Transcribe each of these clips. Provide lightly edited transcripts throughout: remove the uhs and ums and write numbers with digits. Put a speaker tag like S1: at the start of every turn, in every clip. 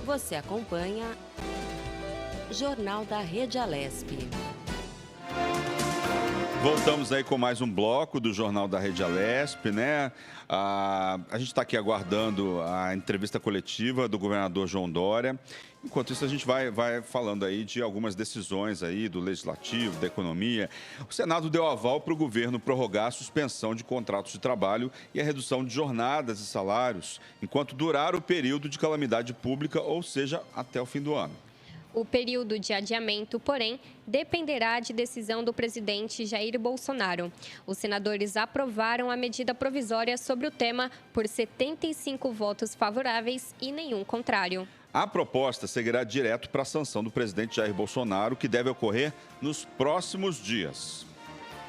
S1: Você acompanha Jornal da Rede Alesp.
S2: Voltamos aí com mais um bloco do Jornal da Rede Alesp, né? A gente está aqui aguardando a entrevista coletiva do governador João Dória. Enquanto isso, a gente vai falando aí de algumas decisões aí do Legislativo, da Economia. O Senado deu aval para o governo prorrogar a suspensão de contratos de trabalho e a redução de jornadas e salários, enquanto durar o período de calamidade pública, ou seja, até o fim do ano.
S3: O período de adiamento, porém, dependerá de decisão do presidente Jair Bolsonaro. Os senadores aprovaram a medida provisória sobre o tema por 75 votos favoráveis e nenhum contrário.
S2: A proposta seguirá direto para a sanção do presidente Jair Bolsonaro, que deve ocorrer nos próximos dias.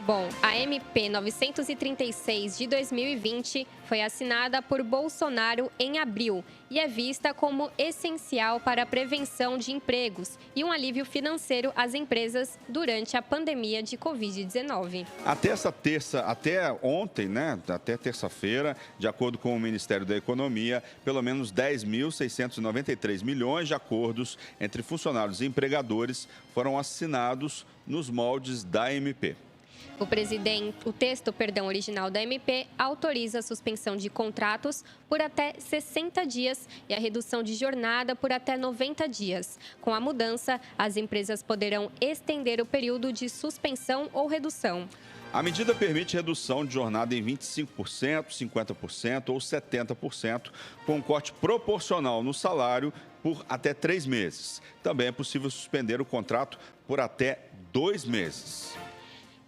S3: Bom, a MP 936 de 2020 foi assinada por Bolsonaro em abril e é vista como essencial para a prevenção de empregos e um alívio financeiro às empresas durante a pandemia de Covid-19.
S2: Até ontem, né, até terça-feira, de acordo com o Ministério da Economia, pelo menos 10.693 milhões de acordos entre funcionários e empregadores foram assinados nos moldes da MP.
S3: O texto original da MP autoriza a suspensão de contratos por até 60 dias e a redução de jornada por até 90 dias. Com a mudança, as empresas poderão estender o período de suspensão ou redução.
S2: A medida permite redução de jornada em 25%, 50% ou 70%, com um corte proporcional no salário por até 3 meses. Também é possível suspender o contrato por até 2 meses.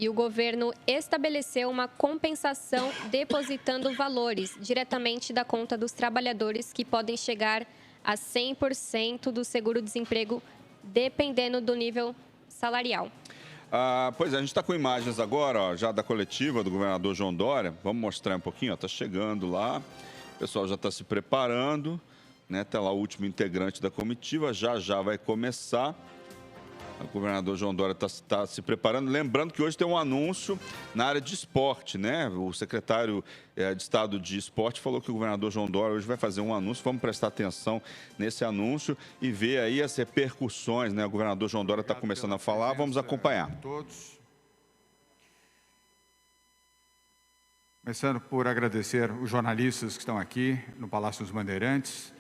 S3: E o governo estabeleceu uma compensação depositando valores diretamente da conta dos trabalhadores que podem chegar a 100% do seguro-desemprego, dependendo do nível salarial.
S2: Pois é, a gente está com imagens agora, ó, já da coletiva do governador João Dória. Vamos mostrar um pouquinho, está chegando lá, o pessoal já está se preparando, né? Está lá o último integrante da comitiva, já vai começar. O governador João Dória está se preparando. Lembrando que hoje tem um anúncio na área de esporte, né? O secretário de Estado de Esporte falou que o governador João Dória hoje vai fazer um anúncio. Vamos prestar atenção nesse anúncio e ver aí as repercussões, né? O governador João Dória está começando a falar. Vamos acompanhar.
S4: Todos. Começando por agradecer os jornalistas que estão aqui no Palácio dos Bandeirantes.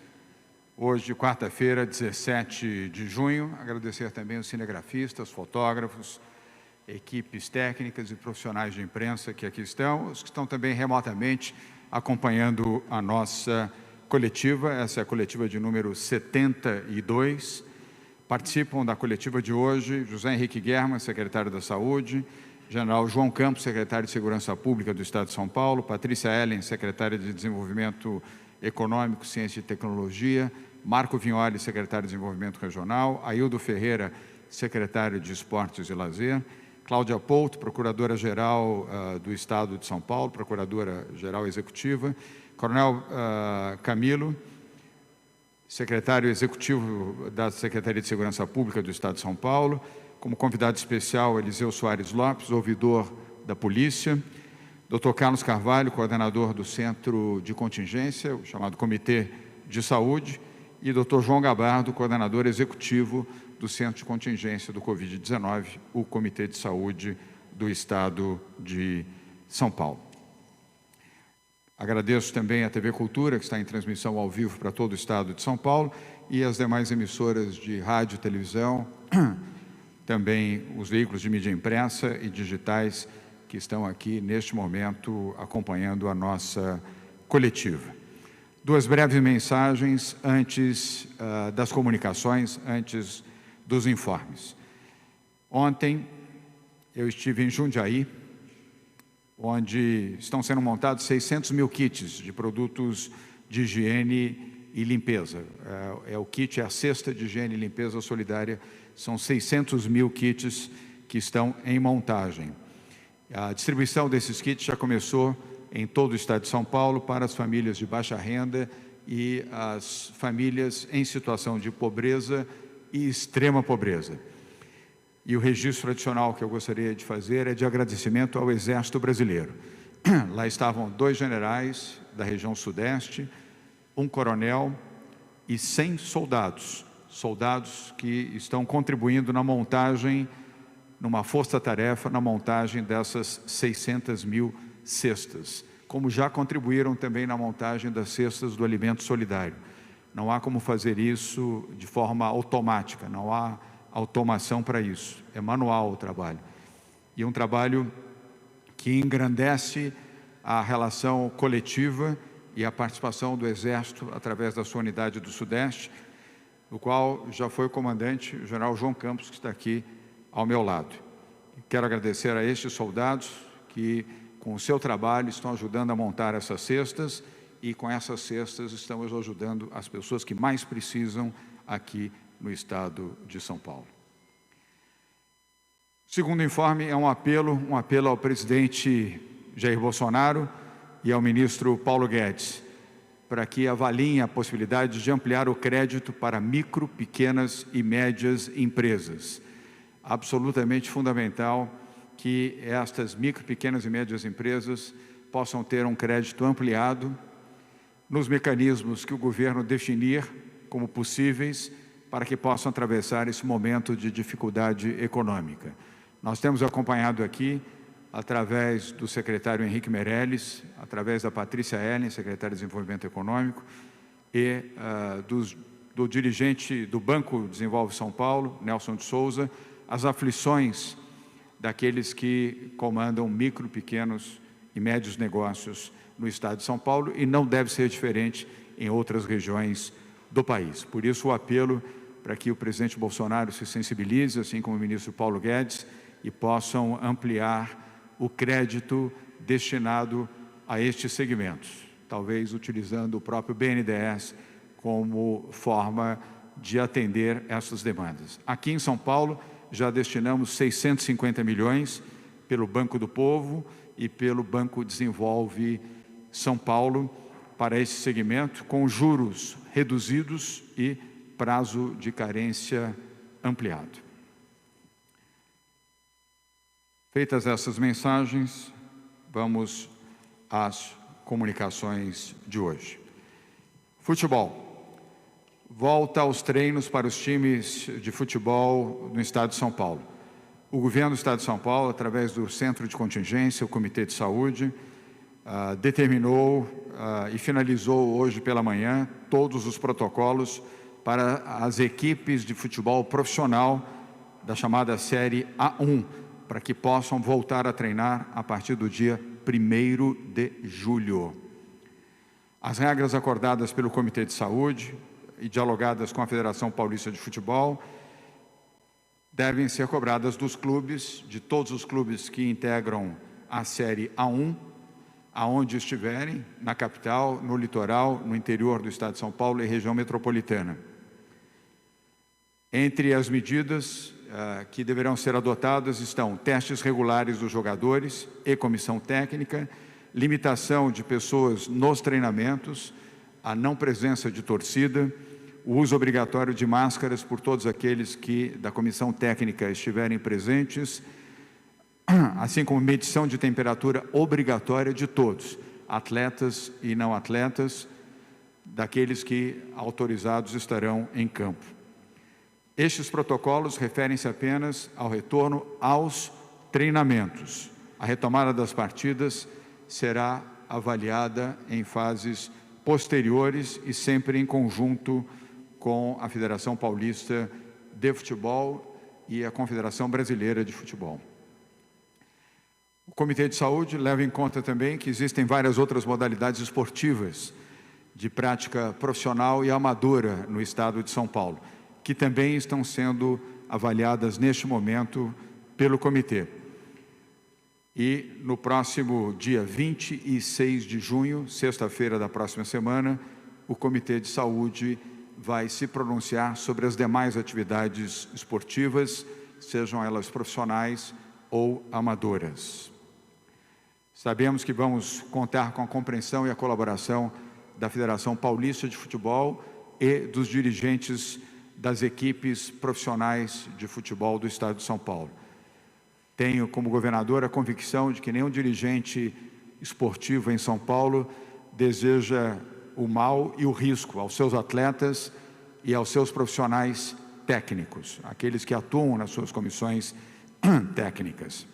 S4: Hoje, quarta-feira, 17 de junho, agradecer também os cinegrafistas, fotógrafos, equipes técnicas e profissionais de imprensa que aqui estão, os que estão também remotamente acompanhando a nossa coletiva. Essa é a coletiva de número 72. Participam da coletiva de hoje José Henrique Guerra, secretário da Saúde, General João Campos, secretário de Segurança Pública do Estado de São Paulo, Patrícia Ellen, secretária de Desenvolvimento Econômico, Ciência e Tecnologia, Marco Vignoli, secretário de Desenvolvimento Regional, Aildo Ferreira, secretário de Esportes e Lazer, Cláudia Pouto, procuradora-geral do Estado de São Paulo, procuradora-geral executiva, Coronel Camilo, secretário executivo da Secretaria de Segurança Pública do Estado de São Paulo, como convidado especial, Eliseu Soares Lopes, ouvidor da Polícia, Dr. Carlos Carvalho, coordenador do Centro de Contingência, o chamado Comitê de Saúde, e Dr. João Gabardo, coordenador executivo do Centro de Contingência do Covid-19, o Comitê de Saúde do Estado de São Paulo. Agradeço também à TV Cultura, que está em transmissão ao vivo para todo o Estado de São Paulo, e as demais emissoras de rádio e televisão, também os veículos de mídia impressa e digitais que estão aqui, neste momento, acompanhando a nossa coletiva. Duas breves mensagens antes das comunicações, antes dos informes. Ontem, eu estive em Jundiaí, onde estão sendo montados 600 mil kits de produtos de higiene e limpeza. O kit é a cesta de higiene e limpeza solidária, são 600 mil kits que estão em montagem. A distribuição desses kits já começou em todo o Estado de São Paulo para as famílias de baixa renda e as famílias em situação de pobreza e extrema pobreza. E o registro adicional que eu gostaria de fazer é de agradecimento ao Exército Brasileiro. Lá estavam 2 generais da região Sudeste, um coronel, e 100 soldados que estão contribuindo na montagem, numa força-tarefa, na montagem dessas 600 mil cestas, como já contribuíram também na montagem das cestas do alimento solidário. Não há como fazer isso de forma automática, não há automação para isso, é manual o trabalho. E um trabalho que engrandece a relação coletiva e a participação do Exército através da sua unidade do Sudeste, do qual já foi o comandante, o general João Campos, que está aqui ao meu lado. Quero agradecer a estes soldados que, com o seu trabalho, estão ajudando a montar essas cestas e, com essas cestas, estamos ajudando as pessoas que mais precisam aqui no estado de São Paulo. O segundo informe é um apelo ao presidente Jair Bolsonaro e ao ministro Paulo Guedes, para que avaliem a possibilidade de ampliar o crédito para micro, pequenas e médias empresas. Absolutamente fundamental que estas micro, pequenas e médias empresas possam ter um crédito ampliado nos mecanismos que o governo definir como possíveis para que possam atravessar esse momento de dificuldade econômica. Nós temos acompanhado aqui, através do secretário Henrique Meirelles, através da Patrícia Ellen, secretária de Desenvolvimento Econômico, e do dirigente do Banco Desenvolve São Paulo, Nelson de Souza, as aflições daqueles que comandam micro, pequenos e médios negócios no estado de São Paulo, e não deve ser diferente em outras regiões do país. Por isso, o apelo para que o presidente Bolsonaro se sensibilize, assim como o ministro Paulo Guedes, e possam ampliar o crédito destinado a estes segmentos, talvez utilizando o próprio BNDES como forma de atender essas demandas. Aqui em São Paulo, já destinamos 650 milhões pelo Banco do Povo e pelo Banco Desenvolve São Paulo para esse segmento, com juros reduzidos e prazo de carência ampliado. Feitas essas mensagens, vamos às comunicações de hoje. Futebol. Volta aos treinos para os times de futebol no estado de São Paulo. O governo do estado de São Paulo, através do Centro de Contingência, o Comitê de Saúde, determinou e finalizou hoje pela manhã todos os protocolos para as equipes de futebol profissional da chamada Série A1, para que possam voltar a treinar a partir do dia 1º de julho. As regras acordadas pelo Comitê de Saúde e dialogadas com a Federação Paulista de Futebol devem ser cobradas dos clubes, de todos os clubes que integram a Série A1, aonde estiverem, na capital, no litoral, no interior do estado de São Paulo e região metropolitana. Entre as medidas que deverão ser adotadas estão testes regulares dos jogadores e comissão técnica, limitação de pessoas nos treinamentos, a não presença de torcida, o uso obrigatório de máscaras por todos aqueles que da comissão técnica estiverem presentes, assim como medição de temperatura obrigatória de todos, atletas e não atletas, daqueles que autorizados estarão em campo. Estes protocolos referem-se apenas ao retorno aos treinamentos. A retomada das partidas será avaliada em fases posteriores e sempre em conjunto com a Federação Paulista de Futebol e a Confederação Brasileira de Futebol. O Comitê de Saúde leva em conta também que existem várias outras modalidades esportivas de prática profissional e amadora no estado de São Paulo, que também estão sendo avaliadas neste momento pelo Comitê. E no próximo dia 26 de junho, sexta-feira da próxima semana, o Comitê de Saúde vai se pronunciar sobre as demais atividades esportivas, sejam elas profissionais ou amadoras. Sabemos que vamos contar com a compreensão e a colaboração da Federação Paulista de Futebol e dos dirigentes das equipes profissionais de futebol do estado de São Paulo. Tenho, como governador, a convicção de que nenhum dirigente esportivo em São Paulo deseja o mal e o risco aos seus atletas e aos seus profissionais técnicos, aqueles que atuam nas suas comissões técnicas.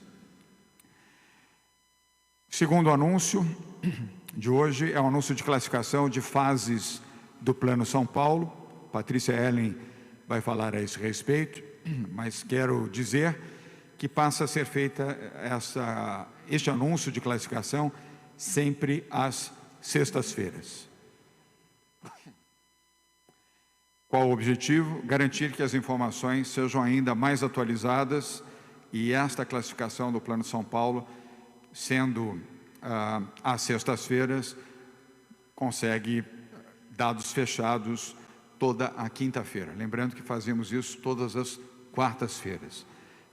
S4: Segundo anúncio de hoje é o anúncio de classificação de fases do Plano São Paulo. Patrícia Ellen vai falar a esse respeito, mas quero dizer que passa a ser feita este anúncio de classificação sempre às sextas-feiras. Qual o objetivo? Garantir que as informações sejam ainda mais atualizadas e esta classificação do Plano São Paulo, sendo às sextas-feiras, consegue dados fechados toda a quinta-feira. Lembrando que fazemos isso todas as quartas-feiras.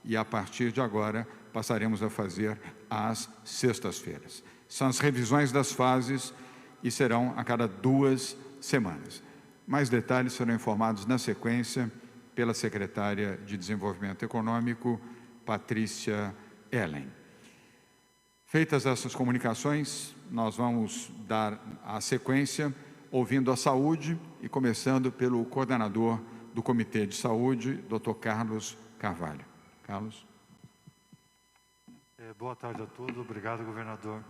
S4: E a partir de agora, passaremos a fazer às sextas-feiras. São as revisões das fases e serão a cada 2 semanas. Mais detalhes serão informados na sequência pela secretária de Desenvolvimento Econômico, Patrícia Ellen. Feitas essas comunicações, nós vamos dar a sequência ouvindo a saúde e começando pelo coordenador do Comitê de Saúde, Dr. Carlos Carvalho. Carlos.
S5: Boa tarde a todos. Obrigado, governador.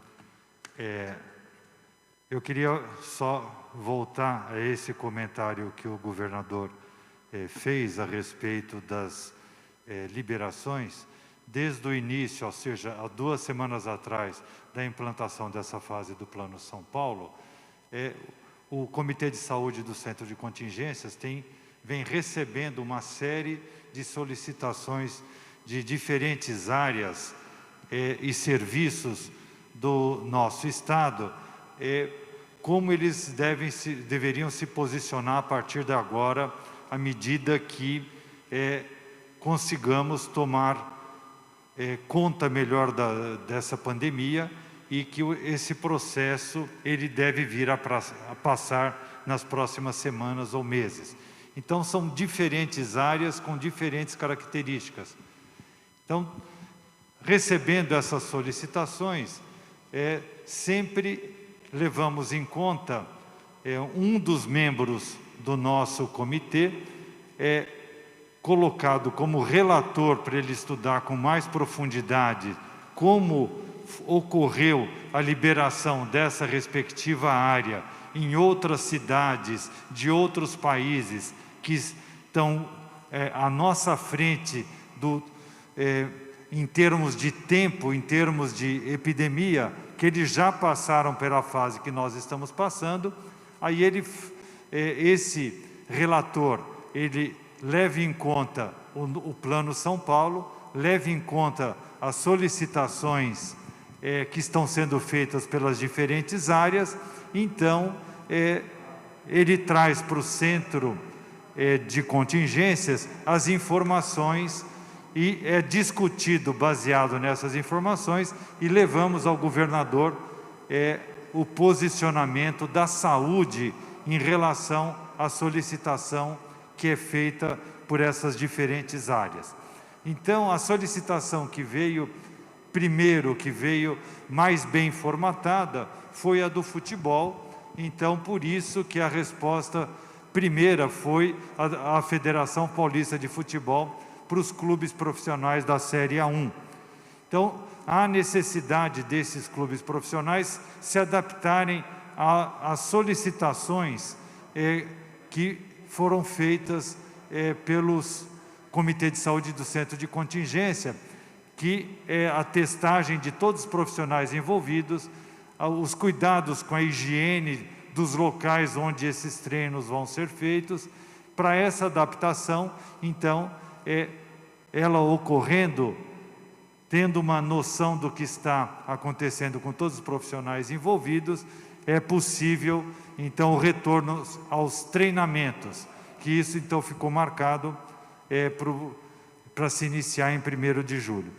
S5: Eu queria só voltar a esse comentário que o governador fez a respeito das liberações. Desde o início, ou seja, há 2 semanas atrás, da implantação dessa fase do Plano São Paulo, o Comitê de Saúde do Centro de Contingências vem recebendo uma série de solicitações de diferentes áreas e serviços do nosso Estado, como eles deveriam se posicionar a partir de agora, à medida que consigamos tomar conta melhor dessa pandemia e que esse processo ele deve vir a passar nas próximas semanas ou meses. Então, são diferentes áreas com diferentes características. Então, recebendo essas solicitações, sempre levamos em conta um dos membros do nosso comitê, colocado como relator para ele estudar com mais profundidade como ocorreu a liberação dessa respectiva área em outras cidades de outros países que estão à nossa frente em termos de tempo, em termos de epidemia, que eles já passaram pela fase que nós estamos passando. Aí esse relator, ele leve em conta o Plano São Paulo, leve em conta as solicitações que estão sendo feitas pelas diferentes áreas. Então, ele traz para o centro de contingências as informações e é discutido baseado nessas informações e levamos ao governador o posicionamento da saúde em relação à solicitação que é feita por essas diferentes áreas. Então, a solicitação que veio primeiro, que veio mais bem formatada, foi a do futebol. Então, por isso que a resposta primeira foi a Federação Paulista de Futebol para os clubes profissionais da Série A1. Então, há necessidade desses clubes profissionais se adaptarem às solicitações que foram feitas pelos Comitê de Saúde do Centro de Contingência, que é a testagem de todos os profissionais envolvidos, os cuidados com a higiene dos locais onde esses treinos vão ser feitos. Para essa adaptação, então, ela ocorrendo, tendo uma noção do que está acontecendo com todos os profissionais envolvidos, é possível, então, o retorno aos treinamentos, que isso, então, ficou marcado para se iniciar em 1º de julho.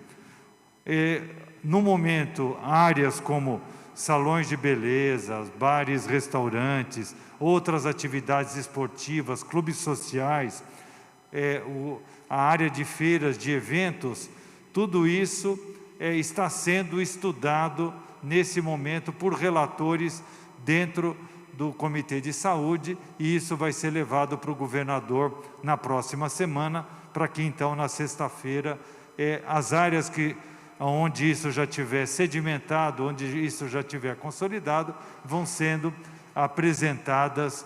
S5: No momento, áreas como salões de beleza, bares, restaurantes, outras atividades esportivas, clubes sociais, a área de feiras, de eventos, tudo isso está sendo estudado nesse momento por relatores dentro do Comitê de Saúde, e isso vai ser levado para o governador na próxima semana, para que então na sexta-feira as áreas onde isso já tiver sedimentado, onde isso já tiver consolidado, vão sendo apresentadas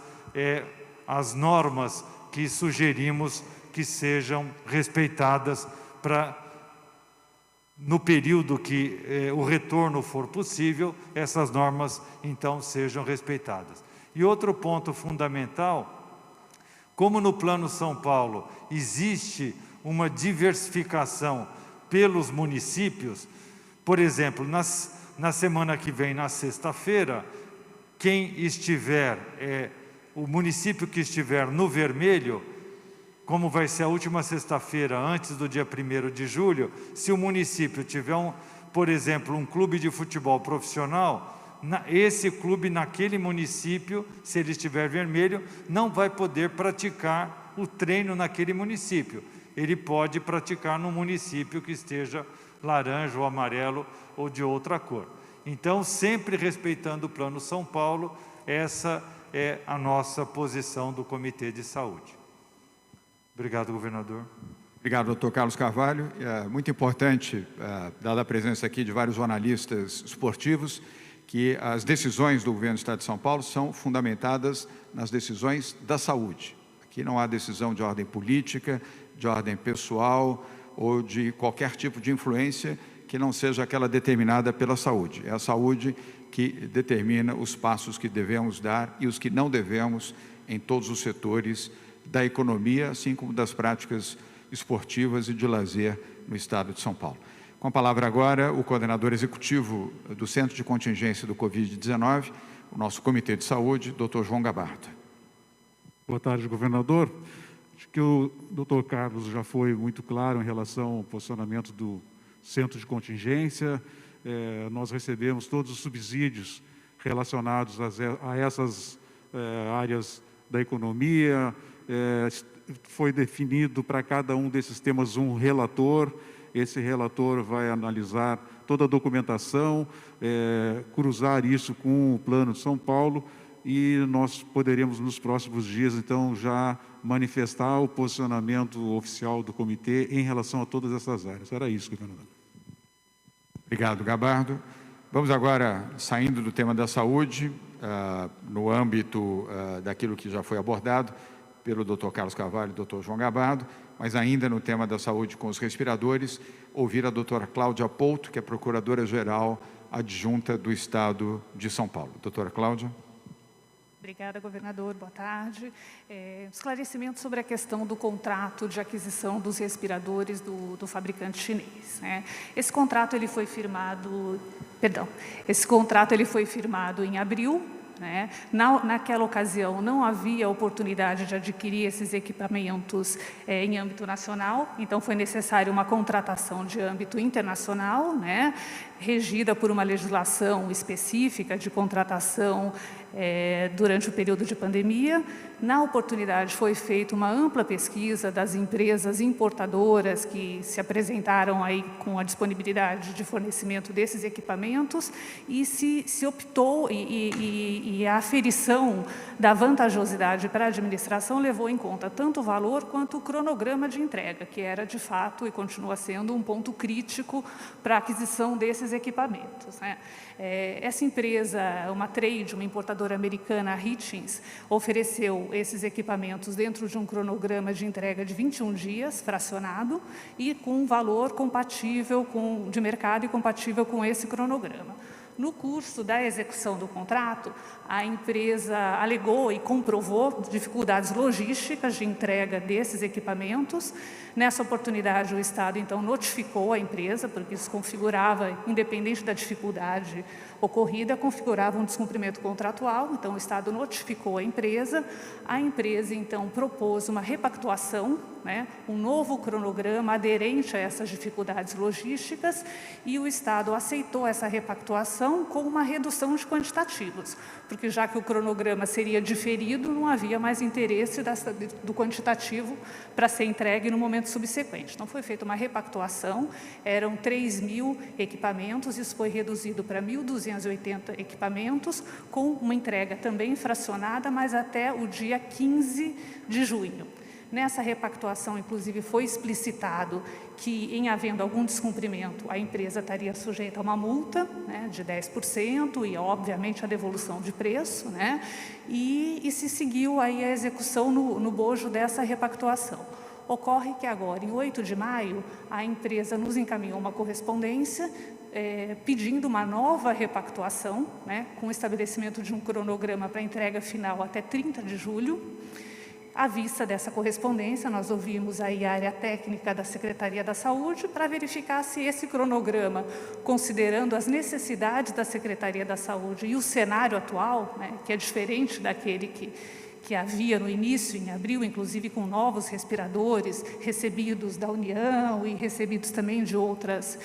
S5: as normas que sugerimos que sejam respeitadas no período que o retorno for possível, essas normas então sejam respeitadas. E outro ponto fundamental, como no Plano São Paulo existe uma diversificação pelos municípios, por exemplo, na semana que vem, na sexta-feira, quem estiver, o município que estiver no vermelho, como vai ser a última sexta-feira antes do dia 1º de julho, se o município tiver, por exemplo, um clube de futebol profissional, esse clube naquele município, se ele estiver vermelho, não vai poder praticar o treino naquele município. Ele pode praticar no município que esteja laranja ou amarelo ou de outra cor. Então, sempre respeitando o Plano São Paulo, essa é a nossa posição do Comitê de Saúde. Obrigado, governador.
S4: Obrigado, doutor Carlos Carvalho. É muito importante, dada a presença aqui de vários jornalistas esportivos, que as decisões do governo do Estado de São Paulo são fundamentadas nas decisões da saúde. Aqui não há decisão de ordem política, de ordem pessoal ou de qualquer tipo de influência que não seja aquela determinada pela saúde. É a saúde que determina os passos que devemos dar e os que não devemos em todos os setores da economia, assim como das práticas esportivas e de lazer no Estado de São Paulo. Com a palavra agora, o coordenador executivo do Centro de Contingência do Covid-19, o nosso Comitê de Saúde, doutor João Gabardo.
S6: Boa tarde, governador. Acho que o doutor Carlos já foi muito claro em relação ao posicionamento do Centro de Contingência. Nós recebemos todos os subsídios relacionados a essas áreas da economia. Foi definido para cada um desses temas um relator. Esse relator vai analisar toda a documentação, cruzar isso com o Plano de São Paulo, e nós poderemos nos próximos dias, então, já manifestar o posicionamento oficial do comitê em relação a todas essas áreas. Era isso, governador.
S4: Obrigado, Gabardo. Vamos agora, saindo do tema da saúde, no âmbito daquilo que já foi abordado pelo doutor Carlos Carvalho e doutor João Gabardo, mas ainda no tema da saúde com os respiradores, ouvir a doutora Cláudia Pouto, que é procuradora-geral adjunta do Estado de São Paulo. Doutora Cláudia.
S7: Obrigada, governador. Boa tarde. Esclarecimento sobre a questão do contrato de aquisição dos respiradores do fabricante chinês, né? Esse contrato ele foi firmado em abril, né? Naquela ocasião não havia oportunidade de adquirir esses equipamentos em âmbito nacional, então foi necessário uma contratação de âmbito internacional, né? Regida por uma legislação específica de contratação durante o período de pandemia. Na oportunidade foi feita uma ampla pesquisa das empresas importadoras que se apresentaram aí com a disponibilidade de fornecimento desses equipamentos e se optou e a aferição da vantajosidade para a administração levou em conta tanto o valor quanto o cronograma de entrega, que era de fato e continua sendo um ponto crítico para a aquisição desses equipamentos, né? Essa empresa, uma importadora americana, a Hitchens, ofereceu esses equipamentos dentro de um cronograma de entrega de 21 dias, fracionado, e com um valor compatível de mercado e compatível com esse cronograma. No curso da execução do contrato, a empresa alegou e comprovou dificuldades logísticas de entrega desses equipamentos. Nessa oportunidade, o Estado, então, notificou a empresa, porque isso configurava, independente da dificuldade ocorrida, configurava um descumprimento contratual. Então, o Estado notificou a empresa, então, propôs uma repactuação, né, um novo cronograma aderente a essas dificuldades logísticas, e o Estado aceitou essa repactuação com uma redução de quantitativos. porque já que o cronograma seria diferido, não havia mais interesse do quantitativo para ser entregue no momento subsequente. Então, foi feita uma repactuação, eram 3.000 equipamentos, isso foi reduzido para 1.280 equipamentos, com uma entrega também fracionada, mas até o dia 15 de junho. Nessa repactuação, inclusive, foi explicitado que, em havendo algum descumprimento, a empresa estaria sujeita a uma multa, né, de 10% e, obviamente, a devolução de preço, né, e se seguiu aí a execução no bojo dessa repactuação. Ocorre que agora, em 8 de maio, a empresa nos encaminhou uma correspondência pedindo uma nova repactuação, né, com o estabelecimento de um cronograma para entrega final até 30 de julho. À vista dessa correspondência, nós ouvimos aí a área técnica da Secretaria da Saúde para verificar se esse cronograma, considerando as necessidades da Secretaria da Saúde e o cenário atual, né, que é diferente daquele que havia no início, em abril, inclusive com novos respiradores recebidos da União e recebidos também de outras,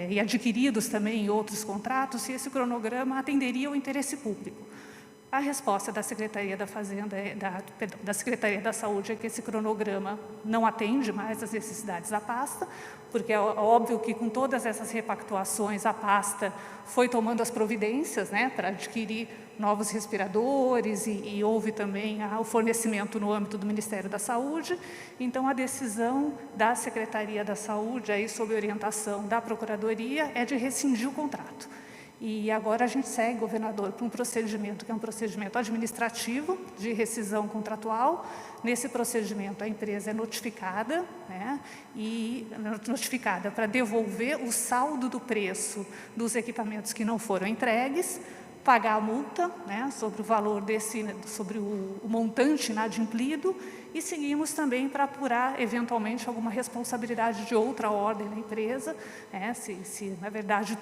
S7: e adquiridos também em outros contratos, se esse cronograma atenderia ao interesse público. A resposta da Secretaria da Fazenda, da Secretaria da Saúde, é que esse cronograma não atende mais às necessidades da pasta, porque é óbvio que com todas essas repactuações a pasta foi tomando as providências, né, para adquirir novos respiradores e houve também o fornecimento no âmbito do Ministério da Saúde. Então, a decisão da Secretaria da Saúde, aí, sob orientação da Procuradoria, é de rescindir o contrato. E agora a gente segue, governador, para um procedimento que é um procedimento administrativo de rescisão contratual. Nesse procedimento, a empresa é notificada, né, e notificada para devolver o saldo do preço dos equipamentos que não foram entregues, pagar a multa, né, sobre o valor sobre o montante inadimplido, e seguimos também para apurar, eventualmente, alguma responsabilidade de outra ordem na empresa, se na verdade,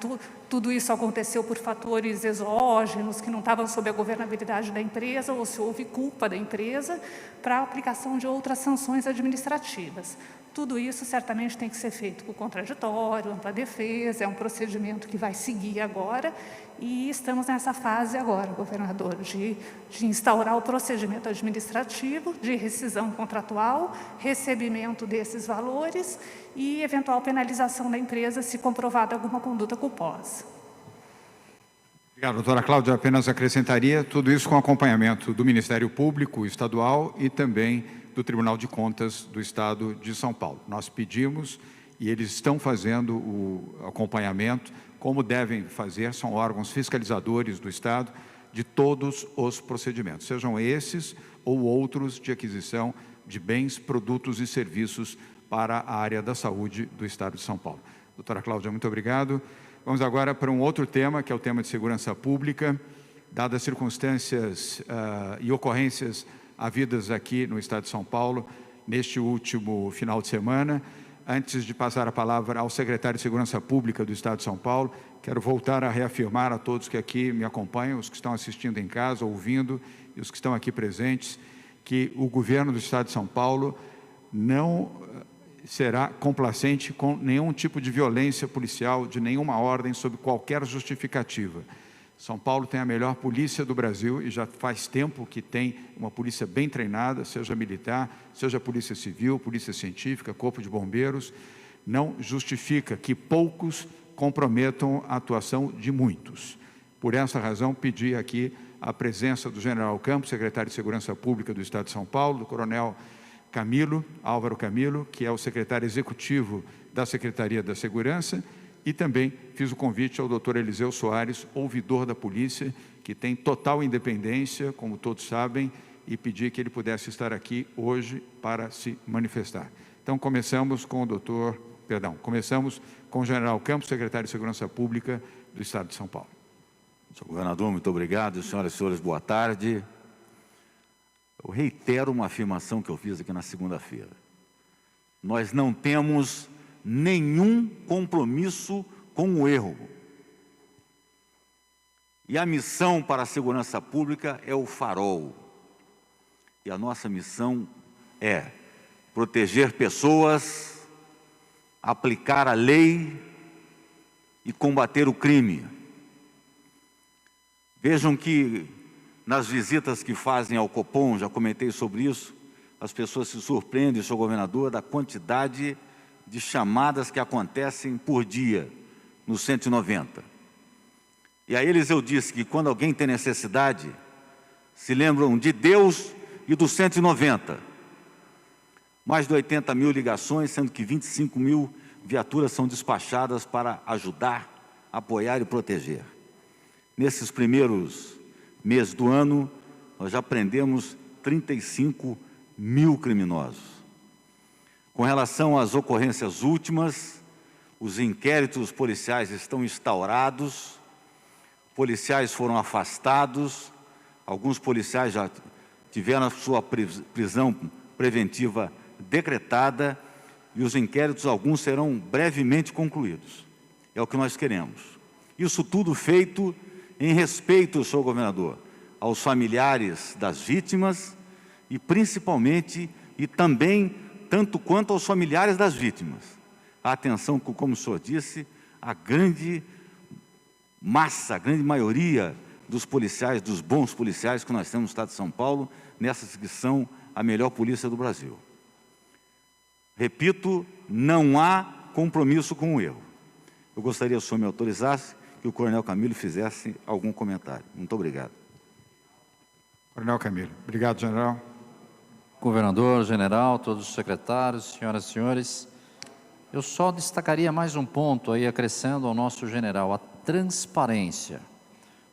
S7: tudo isso aconteceu por fatores exógenos, que não estavam sob a governabilidade da empresa, ou se houve culpa da empresa, para a aplicação de outras sanções administrativas. Tudo isso certamente tem que ser feito com contraditório, ampla defesa, é um procedimento que vai seguir agora, e estamos nessa fase agora, governador, de instaurar o procedimento administrativo de rescisão contratual, recebimento desses valores e eventual penalização da empresa se comprovada alguma conduta culposa.
S4: Obrigado, doutora Cláudia. Apenas acrescentaria tudo isso com acompanhamento do Ministério Público Estadual e também do Tribunal de Contas do Estado de São Paulo. Nós pedimos e eles estão fazendo o acompanhamento, como devem fazer, são órgãos fiscalizadores do Estado, de todos os procedimentos, sejam esses ou outros de aquisição de bens, produtos e serviços para a área da saúde do Estado de São Paulo. Doutora Cláudia, muito obrigado. Vamos agora para um outro tema, que é o tema de segurança pública. Dadas as circunstâncias e ocorrências havidas aqui no Estado de São Paulo, neste último final de semana, antes de passar a palavra ao secretário de Segurança Pública do Estado de São Paulo, quero voltar a reafirmar a todos que aqui me acompanham, os que estão assistindo em casa, ouvindo, e os que estão aqui presentes, que o governo do Estado de São Paulo não será complacente com nenhum tipo de violência policial, de nenhuma ordem, sob qualquer justificativa. São Paulo tem a melhor polícia do Brasil e já faz tempo que tem uma polícia bem treinada, seja militar, seja polícia civil, polícia científica, corpo de bombeiros. Não justifica que poucos comprometam a atuação de muitos. Por essa razão, pedi aqui a presença do general Campos, secretário de Segurança Pública do Estado de São Paulo, do coronel Camilo, Álvaro Camilo, que é o secretário executivo da Secretaria da Segurança, e também fiz o convite ao doutor Eliseu Soares, ouvidor da polícia, que tem total independência, como todos sabem, e pedi que ele pudesse estar aqui hoje para se manifestar. Então, começamos com o general Campos, secretário de Segurança Pública do Estado de São Paulo.
S8: Senhor governador, muito obrigado. Senhoras e senhores, boa tarde. Eu reitero uma afirmação que eu fiz aqui na segunda-feira. Nós não temos nenhum compromisso com o erro. E a missão para a segurança pública é o farol. E a nossa missão é proteger pessoas, aplicar a lei e combater o crime. Vejam que nas visitas que fazem ao Copom, já comentei sobre isso, as pessoas se surpreendem, senhor governador, da quantidade de chamadas que acontecem por dia no 190. E a eles eu disse que quando alguém tem necessidade, se lembram de Deus e do 190. Mais de 80 mil ligações, sendo que 25 mil viaturas são despachadas para ajudar, apoiar e proteger. Nesses primeiros meses do ano, nós já prendemos 35 mil criminosos. Com relação às ocorrências últimas, os inquéritos policiais estão instaurados, policiais foram afastados, alguns policiais já tiveram a sua prisão preventiva decretada e os inquéritos, alguns serão brevemente concluídos. É o que nós queremos. Isso tudo feito em respeito, senhor governador, aos familiares das vítimas e principalmente e também tanto quanto aos familiares das vítimas. A atenção, como o senhor disse, a grande massa, a grande maioria dos policiais, dos bons policiais que nós temos no Estado de São Paulo, nessas que são a melhor polícia do Brasil. Repito, não há compromisso com o erro. Eu gostaria, se o senhor me autorizasse, que o Coronel Camilo fizesse algum comentário. Muito obrigado.
S4: Coronel Camilo. Obrigado, general.
S9: Governador, general, todos os secretários, senhoras e senhores, eu só destacaria mais um ponto aí, acrescendo ao nosso general, a transparência.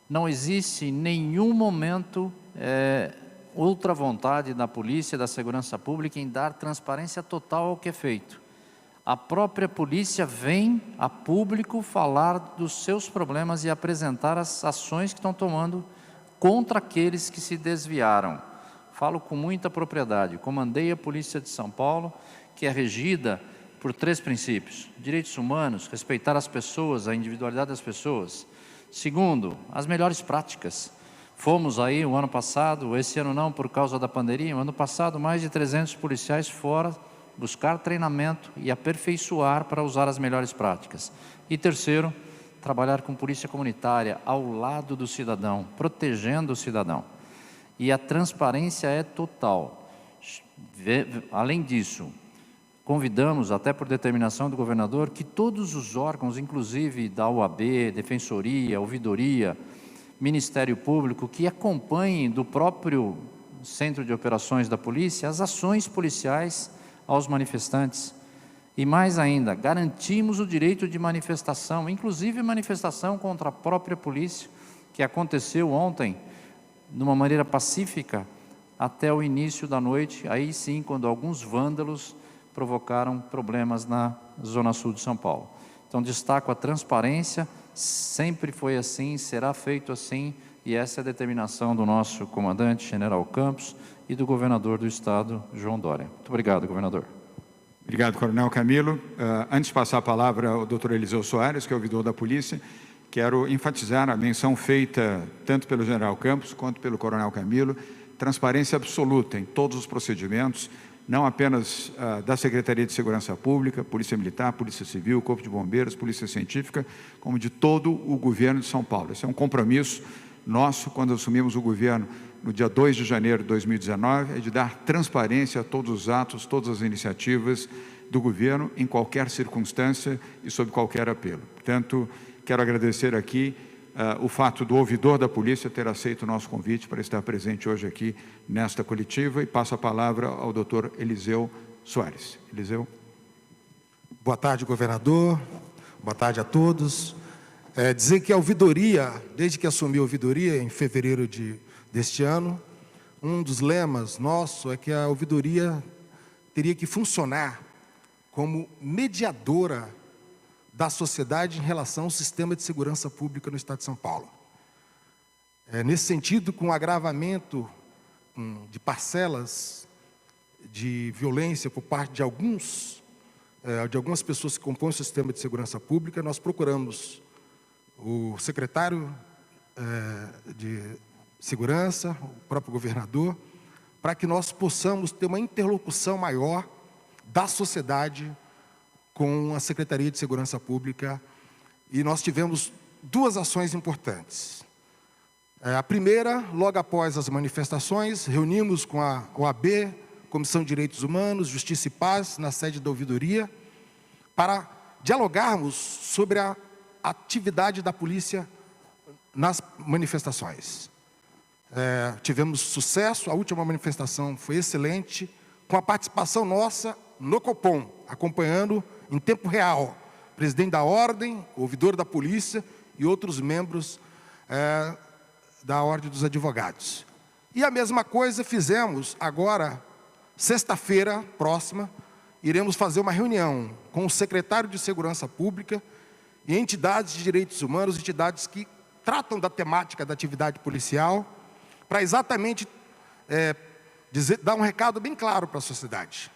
S9: Não existe em nenhum momento outra vontade da polícia e da segurança pública em dar transparência total ao que é feito. A própria polícia vem a público falar dos seus problemas e apresentar as ações que estão tomando contra aqueles que se desviaram. Falo com muita propriedade. Comandei a Polícia de São Paulo, que é regida por 3 princípios: direitos humanos, respeitar as pessoas, a individualidade das pessoas. Segundo, as melhores práticas. Fomos aí o ano passado, esse ano não por causa da pandemia, o ano passado mais de 300 policiais fora buscar treinamento e aperfeiçoar para usar as melhores práticas. E terceiro, trabalhar com polícia comunitária ao lado do cidadão, protegendo o cidadão. E a transparência é total. Além disso, convidamos, até por determinação do governador, que todos os órgãos, inclusive da OAB, Defensoria, Ouvidoria, Ministério Público, que acompanhem do próprio Centro de Operações da Polícia as ações policiais aos manifestantes. E mais ainda, garantimos o direito de manifestação, inclusive manifestação contra a própria polícia, que aconteceu ontem, de uma maneira pacífica, até o início da noite, aí sim, quando alguns vândalos provocaram problemas na Zona Sul de São Paulo. Então, destaco a transparência, sempre foi assim, será feito assim, e essa é a determinação do nosso comandante, general Campos, e do governador do Estado, João Dória. Muito obrigado, governador.
S4: Obrigado, Coronel Camilo. Antes de passar a palavra ao doutor Eliseu Soares, que é o ouvidor da polícia, quero enfatizar a menção feita tanto pelo general Campos quanto pelo Coronel Camilo, transparência absoluta em todos os procedimentos, não apenas da Secretaria de Segurança Pública, Polícia Militar, Polícia Civil, Corpo de Bombeiros, Polícia Científica, como de todo o governo de São Paulo. Esse é um compromisso nosso, quando assumimos o governo no dia 2 de janeiro de 2019, é de dar transparência a todos os atos, todas as iniciativas do governo, em qualquer circunstância e sob qualquer apelo. Portanto, quero agradecer aqui o fato do ouvidor da polícia ter aceito o nosso convite para estar presente hoje aqui nesta coletiva, e passo a palavra ao doutor Eliseu Soares. Eliseu.
S10: Boa tarde, governador. Boa tarde a todos. Dizer que a ouvidoria, desde que assumi a ouvidoria em fevereiro deste ano, um dos lemas nosso é que a ouvidoria teria que funcionar como mediadora da sociedade em relação ao sistema de segurança pública no Estado de São Paulo. Nesse sentido, com o agravamento de parcelas de violência por parte de algumas pessoas que compõem o sistema de segurança pública, nós procuramos o secretário de Segurança, o próprio governador, para que nós possamos ter uma interlocução maior da sociedade com a Secretaria de Segurança Pública, e nós tivemos 2 ações importantes. A primeira, logo após as manifestações, reunimos com a OAB, Comissão de Direitos Humanos, Justiça e Paz, na sede da ouvidoria, para dialogarmos sobre a atividade da polícia nas manifestações. Tivemos sucesso, a última manifestação foi excelente, com a participação nossa no Copom, acompanhando em tempo real o presidente da Ordem, o ouvidor da polícia e outros membros da Ordem dos Advogados. E a mesma coisa fizemos agora, sexta-feira próxima, iremos fazer uma reunião com o secretário de Segurança Pública e entidades de direitos humanos, entidades que tratam da temática da atividade policial, para exatamente dar um recado bem claro para a sociedade.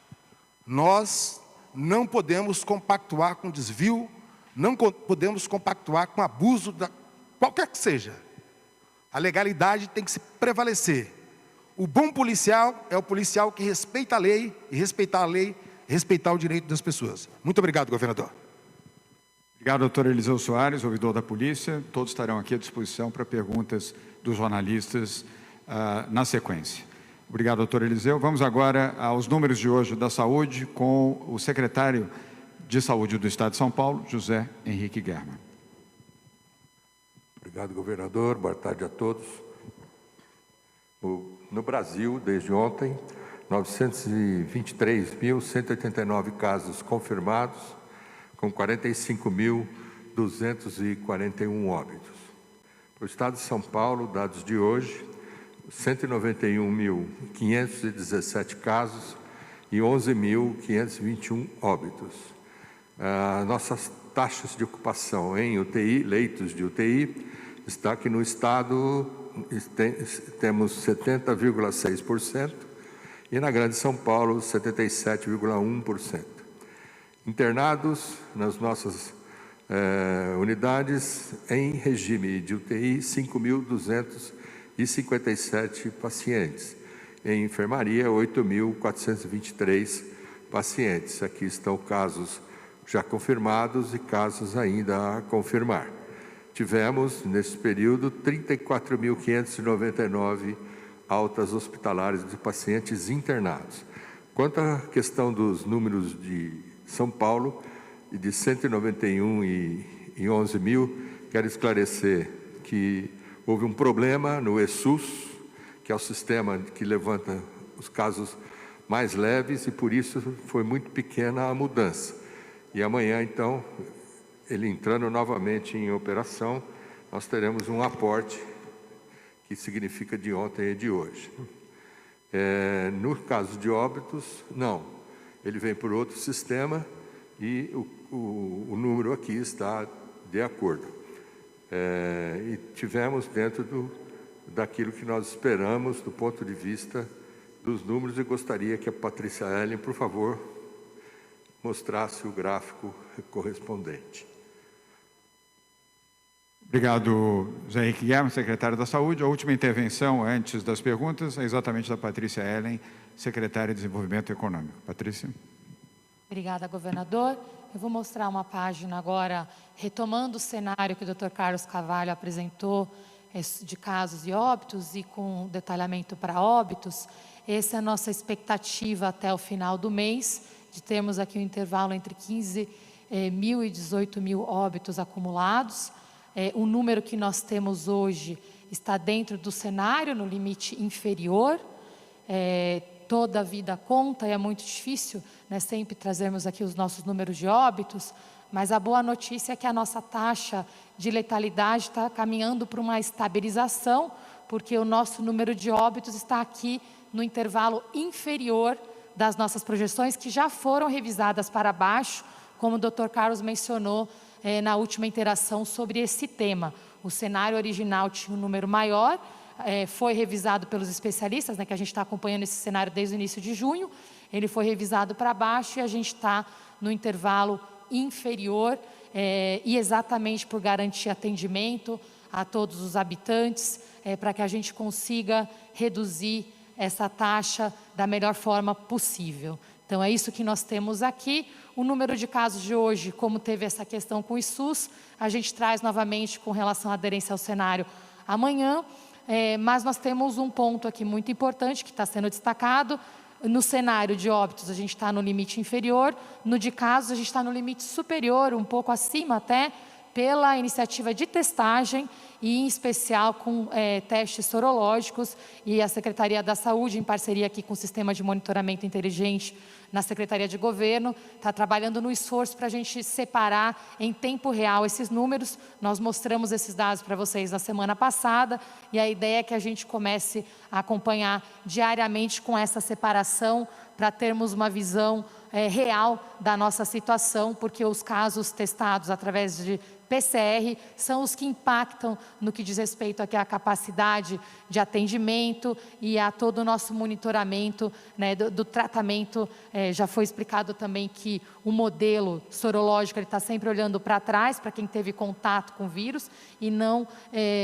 S10: Nós não podemos compactuar com desvio, não podemos compactuar com abuso, qualquer que seja. A legalidade tem que se prevalecer. O bom policial é o policial que respeita a lei, e respeitar a lei, respeitar o direito das pessoas. Muito obrigado, governador.
S4: Obrigado, doutor Eliseu Soares, ouvidor da polícia. Todos estarão aqui à disposição para perguntas dos jornalistas na sequência. Obrigado, doutor Eliseu. Vamos agora aos números de hoje da saúde com o secretário de Saúde do Estado de São Paulo, José Henrique Germann.
S11: Obrigado, governador. Boa tarde a todos. No Brasil, desde ontem, 923.189 casos confirmados, com 45.241 óbitos. Para o Estado de São Paulo, dados de hoje, 191.517 casos e 11.521 óbitos. Nossas taxas de ocupação em UTI, leitos de UTI, está que no Estado temos 70,6% e na Grande São Paulo 77,1%. Internados nas nossas unidades em regime de UTI, 5.257 pacientes. Em enfermaria, 8.423 pacientes. Aqui estão casos já confirmados e casos ainda a confirmar. Tivemos, nesse período, 34.599 altas hospitalares de pacientes internados. Quanto à questão dos números de São Paulo, de 191 e 11 mil, quero esclarecer que houve um problema no ESUS, que é o sistema que levanta os casos mais leves, e por isso foi muito pequena a mudança. E amanhã, então, ele entrando novamente em operação, nós teremos um aporte que significa de ontem e de hoje. No caso de óbitos, não. Ele vem por outro sistema e o número aqui está de acordo. E tivemos dentro daquilo que nós esperamos do ponto de vista dos números, e gostaria que a Patrícia Ellen, por favor, mostrasse o gráfico correspondente.
S4: Obrigado, José Henrique Germann, secretário da Saúde. A última intervenção, antes das perguntas, é exatamente da Patrícia Ellen, secretária de Desenvolvimento Econômico. Patrícia.
S12: Obrigada, governador. Eu vou mostrar uma página agora, retomando o cenário que o Dr. Carlos Carvalho apresentou, de casos e óbitos, e com detalhamento para óbitos. Essa é a nossa expectativa até o final do mês, de termos aqui um intervalo entre 15 mil e 18 mil óbitos acumulados. O número que nós temos hoje está dentro do cenário, no limite inferior. Toda a vida conta, e é muito difícil, né, sempre trazermos aqui os nossos números de óbitos, mas a boa notícia é que a nossa taxa de letalidade está caminhando para uma estabilização, porque o nosso número de óbitos está aqui no intervalo inferior das nossas projeções, que já foram revisadas para baixo, como o Dr. Carlos mencionou na última interação sobre esse tema. O cenário original tinha um número maior, foi revisado pelos especialistas, né, que a gente está acompanhando esse cenário desde o início de junho, ele foi revisado para baixo e a gente está no intervalo inferior, e exatamente por garantir atendimento a todos os habitantes, para que a gente consiga reduzir essa taxa da melhor forma possível. Então, é isso que nós temos aqui. O número de casos de hoje, como teve essa questão com o SUS, a gente traz novamente com relação à aderência ao cenário amanhã. mas nós temos um ponto aqui muito importante que está sendo destacado. No cenário de óbitos, a gente está no limite inferior, no de casos, a gente está no limite superior, um pouco acima até, pela iniciativa de testagem e, em especial, com testes sorológicos, e a Secretaria da Saúde, em parceria aqui com o Sistema de Monitoramento Inteligente na Secretaria de Governo, está trabalhando no esforço para a gente separar em tempo real esses números. Nós mostramos esses dados para vocês na semana passada, e a ideia é que a gente comece a acompanhar diariamente com essa separação, para termos uma visão real da nossa situação, porque os casos testados através de PCR são os que impactam no que diz respeito aqui à capacidade de atendimento e a todo o nosso monitoramento, né, do tratamento. Já foi explicado também que o modelo sorológico está sempre olhando para trás, para quem teve contato com o vírus, e não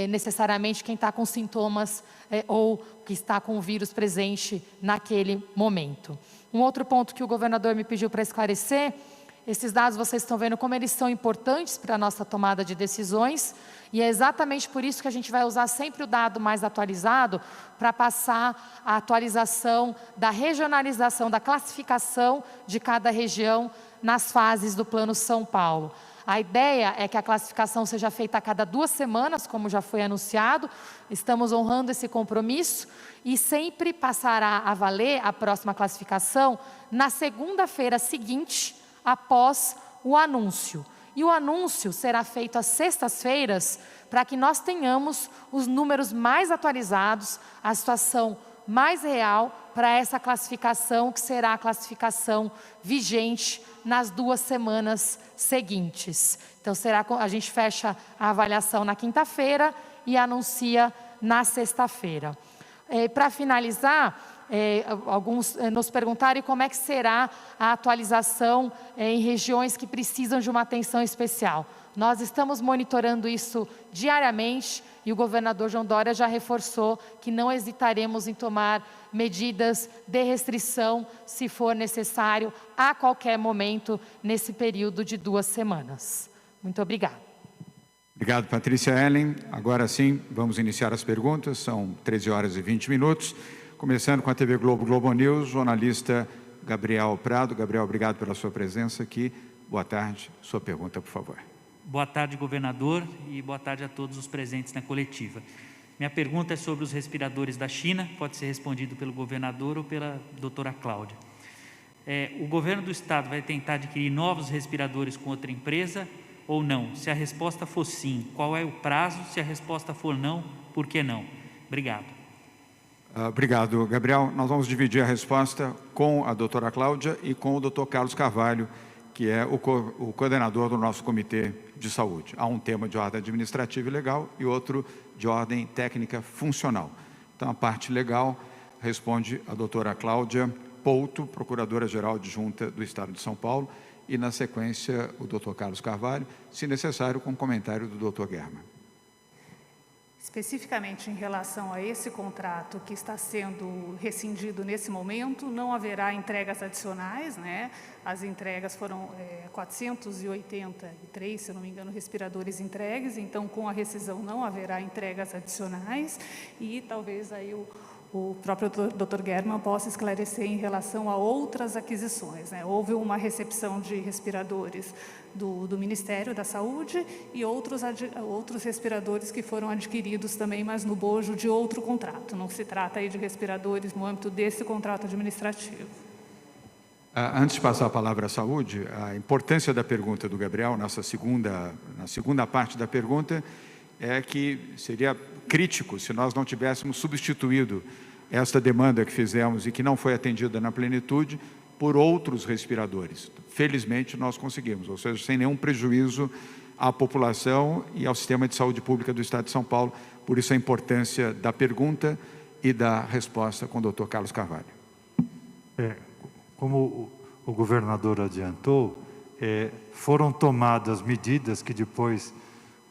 S12: necessariamente quem está com sintomas ou que está com o vírus presente naquele momento. Um outro ponto que o governador me pediu para esclarecer: esses dados vocês estão vendo como eles são importantes para a nossa tomada de decisões, e é exatamente por isso que a gente vai usar sempre o dado mais atualizado para passar a atualização da regionalização, da classificação de cada região nas fases do Plano São Paulo. A ideia é que a classificação seja feita a cada 2 semanas, como já foi anunciado. Estamos honrando esse compromisso e sempre passará a valer a próxima classificação na segunda-feira seguinte, após o anúncio. E o anúncio será feito às sextas-feiras, para que nós tenhamos os números mais atualizados, a situação mais real para essa classificação, que será a classificação vigente nas 2 semanas seguintes. Então, a gente fecha a avaliação na quinta-feira e anuncia na sexta-feira. Para finalizar, alguns nos perguntaram como é que será a atualização em regiões que precisam de uma atenção especial. Nós estamos monitorando isso diariamente e o governador João Dória já reforçou que não hesitaremos em tomar medidas de restrição, se for necessário, a qualquer momento, nesse período de 2 semanas. Muito obrigada.
S4: Obrigado, Patrícia Ellen. Agora sim, vamos iniciar as perguntas. São 13 horas e 20 minutos. Começando com a TV Globo, Globo News, jornalista Gabriel Prado. Gabriel, obrigado pela sua presença aqui. Boa tarde. Sua pergunta, por favor.
S13: Boa tarde, governador, e boa tarde a todos os presentes na coletiva. Minha pergunta é sobre os respiradores da China, pode ser respondido pelo governador ou pela doutora Cláudia. O governo do estado vai tentar adquirir novos respiradores com outra empresa ou não? Se a resposta for sim, qual é o prazo? Se a resposta for não, por que não? Obrigado.
S4: Obrigado, Gabriel. Nós vamos dividir a resposta com a doutora Cláudia e com o doutor Carlos Carvalho, que é o coordenador do nosso Comitê de Saúde. Há um tema de ordem administrativa e legal e outro de ordem técnica funcional. Então, a parte legal responde a doutora Cláudia Pouto, Procuradora-Geral Adjunta do Estado de São Paulo, e, na sequência, o doutor Carlos Carvalho, se necessário, com comentário do doutor Germa.
S7: Especificamente em relação a esse contrato que está sendo rescindido nesse momento, não haverá entregas adicionais, né? As entregas foram 483, se não me engano, respiradores entregues, então com a rescisão não haverá entregas adicionais e talvez aí o próprio Dr. German possa esclarecer em relação a outras aquisições, né? Houve uma recepção de respiradores do Ministério da Saúde e outros respiradores que foram adquiridos também, mas no bojo de outro contrato. Não se trata aí de respiradores no âmbito desse contrato administrativo.
S4: Antes de passar a palavra à saúde, a importância da pergunta do Gabriel, na segunda parte da pergunta, é que seria crítico se nós não tivéssemos substituído esta demanda que fizemos e que não foi atendida na plenitude por outros respiradores. Felizmente, nós conseguimos, ou seja, sem nenhum prejuízo à população e ao sistema de saúde pública do Estado de São Paulo. Por isso, a importância da pergunta e da resposta com o doutor Carlos Carvalho.
S5: Como o governador adiantou, foram tomadas medidas que depois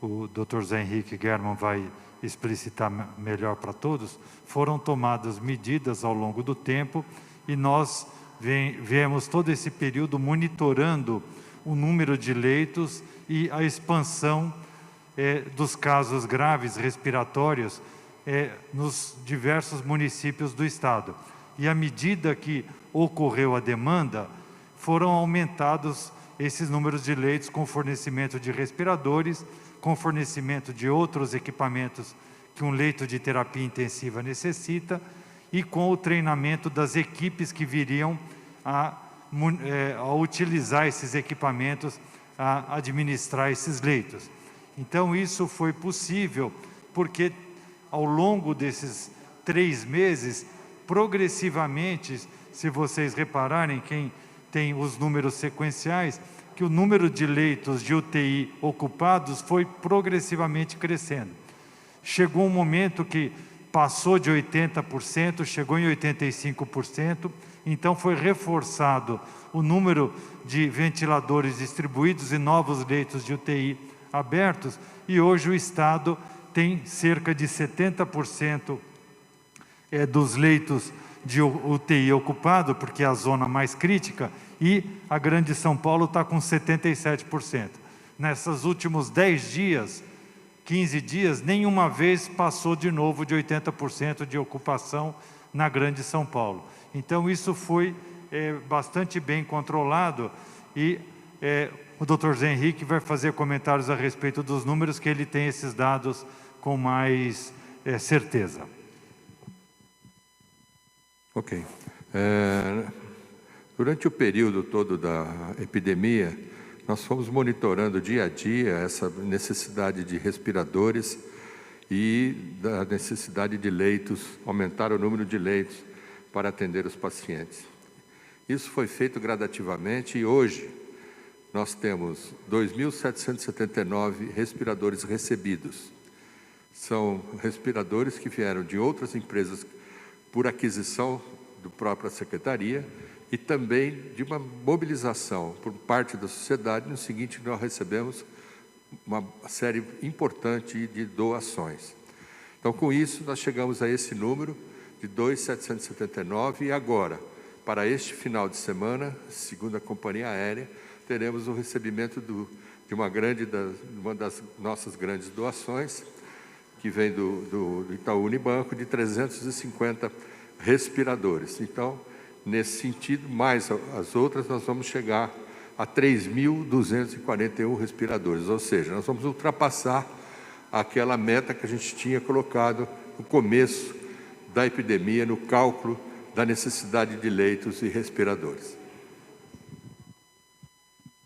S5: o Dr. Zé Henrique German vai explicitar melhor para todos. Foram tomadas medidas ao longo do tempo e nós viemos todo esse período monitorando o número de leitos e a expansão dos casos graves respiratórios nos diversos municípios do Estado. E à medida que ocorreu a demanda, foram aumentados esses números de leitos com fornecimento de respiradores, com fornecimento de outros equipamentos que um leito de terapia intensiva necessita e com o treinamento das equipes que viriam a utilizar esses equipamentos, a administrar esses leitos. Então, isso foi possível porque, ao longo desses 3 meses, progressivamente, se vocês repararem, quem tem os números sequenciais, que o número de leitos de UTI ocupados foi progressivamente crescendo. Chegou um momento que passou de 80%, chegou em 85%, então foi reforçado o número de ventiladores distribuídos e novos leitos de UTI abertos, e hoje o Estado tem cerca de 70% dos leitos de UTI ocupado, porque é a zona mais crítica, e a Grande São Paulo está com 77%. Nesses últimos 10 dias, 15 dias, nenhuma vez passou de novo de 80% de ocupação na Grande São Paulo. Então, isso foi bastante bem controlado e o Dr. Zé Henrique vai fazer comentários a respeito dos números, que ele tem esses dados com mais certeza.
S11: Ok. Durante o período todo da epidemia, nós fomos monitorando dia a dia essa necessidade de respiradores e da necessidade de leitos, aumentar o número de leitos para atender os pacientes. Isso foi feito gradativamente e hoje nós temos 2.779 respiradores recebidos. São respiradores que vieram de outras empresas por aquisição da própria Secretaria e também de uma mobilização por parte da sociedade, no seguinte, nós recebemos uma série importante de doações. Então, com isso, nós chegamos a esse número de 2.779 e agora, para este final de semana, segundo a companhia aérea, teremos o recebimento de uma das nossas grandes doações, que vem do Itaú Unibanco, de 350 respiradores. Então, nesse sentido, mais as outras, nós vamos chegar a 3.241 respiradores, ou seja, nós vamos ultrapassar aquela meta que a gente tinha colocado no começo da epidemia, no cálculo da necessidade de leitos e respiradores.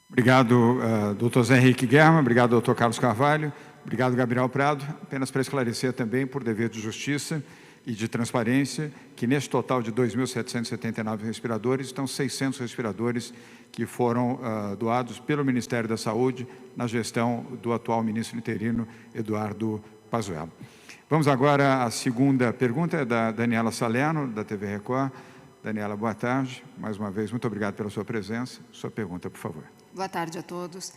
S4: Obrigado, Dr. Zé Henrique Guerra, obrigado, Dr. Carlos Carvalho, obrigado, Gabriel Prado. Apenas para esclarecer também, por dever de justiça e de transparência, que nesse total de 2.779 respiradores, estão 600 respiradores que foram doados pelo Ministério da Saúde na gestão do atual ministro interino, Eduardo Pazuello. Vamos agora à segunda pergunta, é da Daniela Salerno, da TV Record. Daniela, boa tarde. Mais uma vez, muito obrigado pela sua presença. Sua pergunta, por favor.
S14: Boa tarde a todos.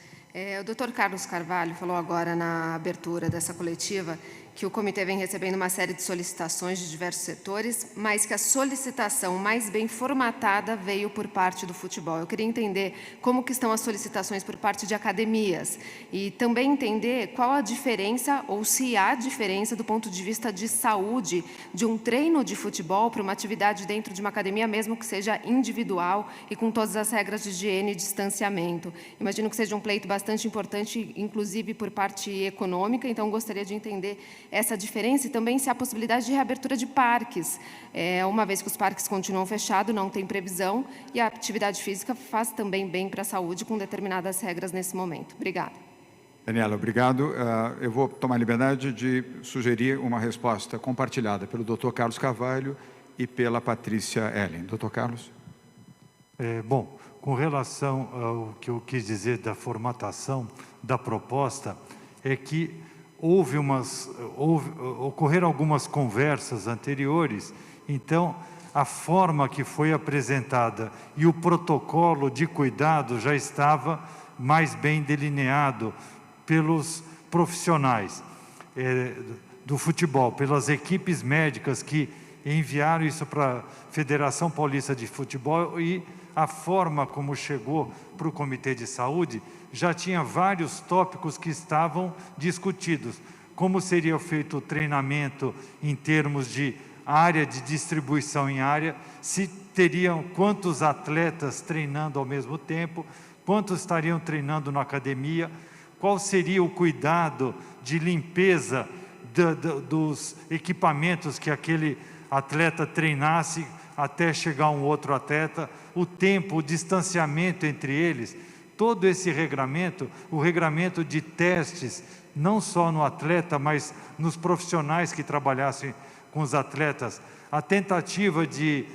S14: O Dr. Carlos Carvalho falou agora na abertura dessa coletiva que o comitê vem recebendo uma série de solicitações de diversos setores, mas que a solicitação mais bem formatada veio por parte do futebol. Eu queria entender como que estão as solicitações por parte de academias e também entender qual a diferença, ou se há diferença do ponto de vista de saúde, de um treino de futebol para uma atividade dentro de uma academia, mesmo que seja individual e com todas as regras de higiene e distanciamento. Imagino que seja um pleito bastante importante, inclusive por parte econômica, então gostaria de entender essa diferença e também se há possibilidade de reabertura de parques, uma vez que os parques continuam fechados, não tem previsão, e a atividade física faz também bem para a saúde com determinadas regras nesse momento. Obrigada.
S4: Daniela, obrigado. Eu vou tomar a liberdade de sugerir uma resposta compartilhada pelo Dr. Carlos Carvalho e pela Patrícia Ellen. Dr. Carlos?
S5: Bom, com relação ao que eu quis dizer da formatação da proposta, é que ocorreram algumas conversas anteriores, então a forma que foi apresentada e o protocolo de cuidado já estava mais bem delineado pelos profissionais do futebol, pelas equipes médicas que enviaram isso para a Federação Paulista de Futebol, e a forma como chegou para o Comitê de Saúde já tinha vários tópicos que estavam discutidos. como seria feito o treinamento em termos de área de distribuição em área, se teriam quantos atletas treinando ao mesmo tempo, quantos estariam treinando na academia, qual seria o cuidado de limpeza dos equipamentos que aquele atleta treinasse até chegar um outro atleta, o tempo, o distanciamento entre eles, todo esse regramento, o regramento de testes, não só no atleta, mas nos profissionais que trabalhassem com os atletas, a tentativa de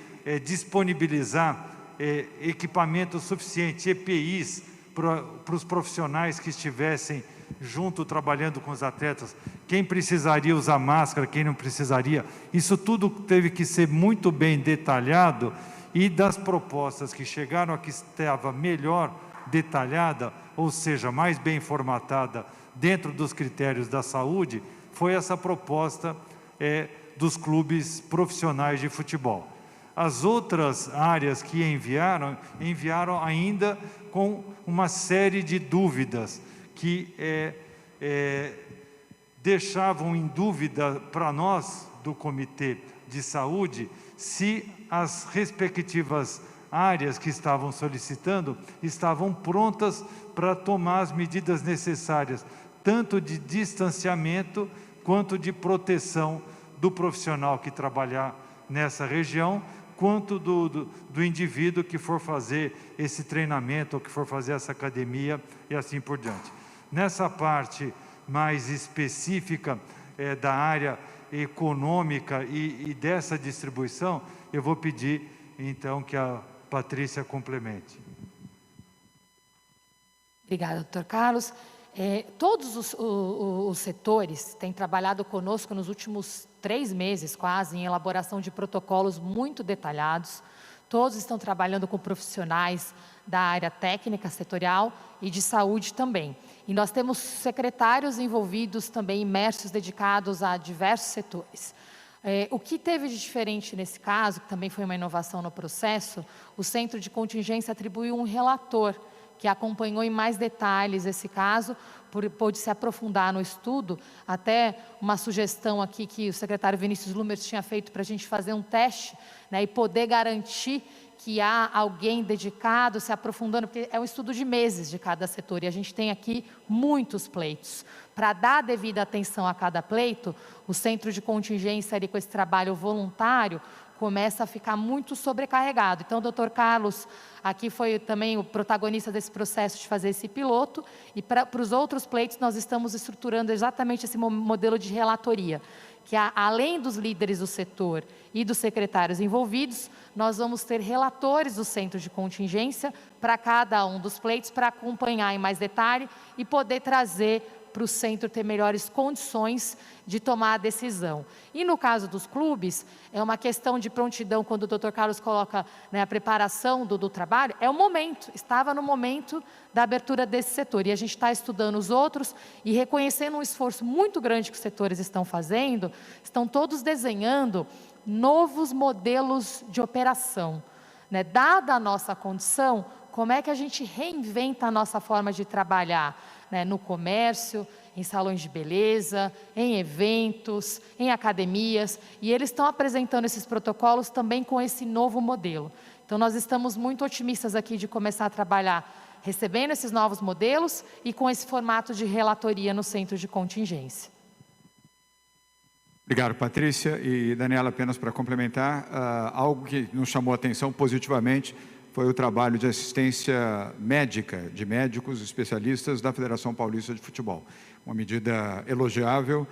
S5: disponibilizar equipamento suficiente, EPIs, para os profissionais que estivessem junto trabalhando com os atletas, quem precisaria usar máscara, quem não precisaria, isso tudo teve que ser muito bem detalhado, e das propostas que chegaram aqui estava melhor detalhada, ou seja, mais bem formatada dentro dos critérios da saúde, foi essa proposta dos clubes profissionais de futebol. As outras áreas que enviaram ainda com uma série de dúvidas que deixavam em dúvida para nós do Comitê de Saúde se as respectivas áreas que estavam solicitando estavam prontas para tomar as medidas necessárias, tanto de distanciamento quanto de proteção do profissional que trabalhar nessa região, quanto do indivíduo que for fazer esse treinamento, ou que for fazer essa academia e assim por diante. Nessa parte mais específica da área econômica e dessa distribuição, eu vou pedir então que a Patrícia complemente.
S12: Obrigada, doutor Carlos. Todos os setores têm trabalhado conosco nos últimos 3 meses, quase, em elaboração de protocolos muito detalhados. Todos estão trabalhando com profissionais da área técnica, setorial e de saúde também. E nós temos secretários envolvidos também, imersos, dedicados a diversos setores. O que teve de diferente nesse caso, que também foi uma inovação no processo, o Centro de Contingência atribuiu um relator que acompanhou em mais detalhes esse caso, pôde se aprofundar no estudo, até uma sugestão aqui que o secretário Vinícius Lumers tinha feito para a gente fazer um teste, né, e poder garantir que há alguém dedicado, se aprofundando, porque é um estudo de meses de cada setor, e a gente tem aqui muitos pleitos. Para dar devida atenção a cada pleito, o Centro de Contingência, ali, com esse trabalho voluntário, começa a ficar muito sobrecarregado. Então, o doutor Carlos aqui foi também o protagonista desse processo de fazer esse piloto, e para os outros pleitos nós estamos estruturando exatamente esse modelo de relatoria, que além dos líderes do setor e dos secretários envolvidos, nós vamos ter relatores do Centro de Contingência para cada um dos pleitos, para acompanhar em mais detalhe e poder trazer para o centro ter melhores condições de tomar a decisão. E no caso dos clubes, é uma questão de prontidão, quando o doutor Carlos coloca, né, a preparação do trabalho, é o momento, estava no momento da abertura desse setor, e a gente está estudando os outros, e reconhecendo um esforço muito grande que os setores estão fazendo, estão todos desenhando novos modelos de operação, né? Dada a nossa condição, como é que a gente reinventa a nossa forma de trabalhar, né, no comércio, em salões de beleza, em eventos, em academias, e eles estão apresentando esses protocolos também com esse novo modelo. Então, nós estamos muito otimistas aqui de começar a trabalhar recebendo esses novos modelos e com esse formato de relatoria no Centro de Contingência.
S4: Obrigado, Patrícia. E, Daniela, apenas para complementar, algo que nos chamou a atenção positivamente foi o trabalho de assistência médica de médicos especialistas da Federação Paulista de Futebol. Uma medida elogiável.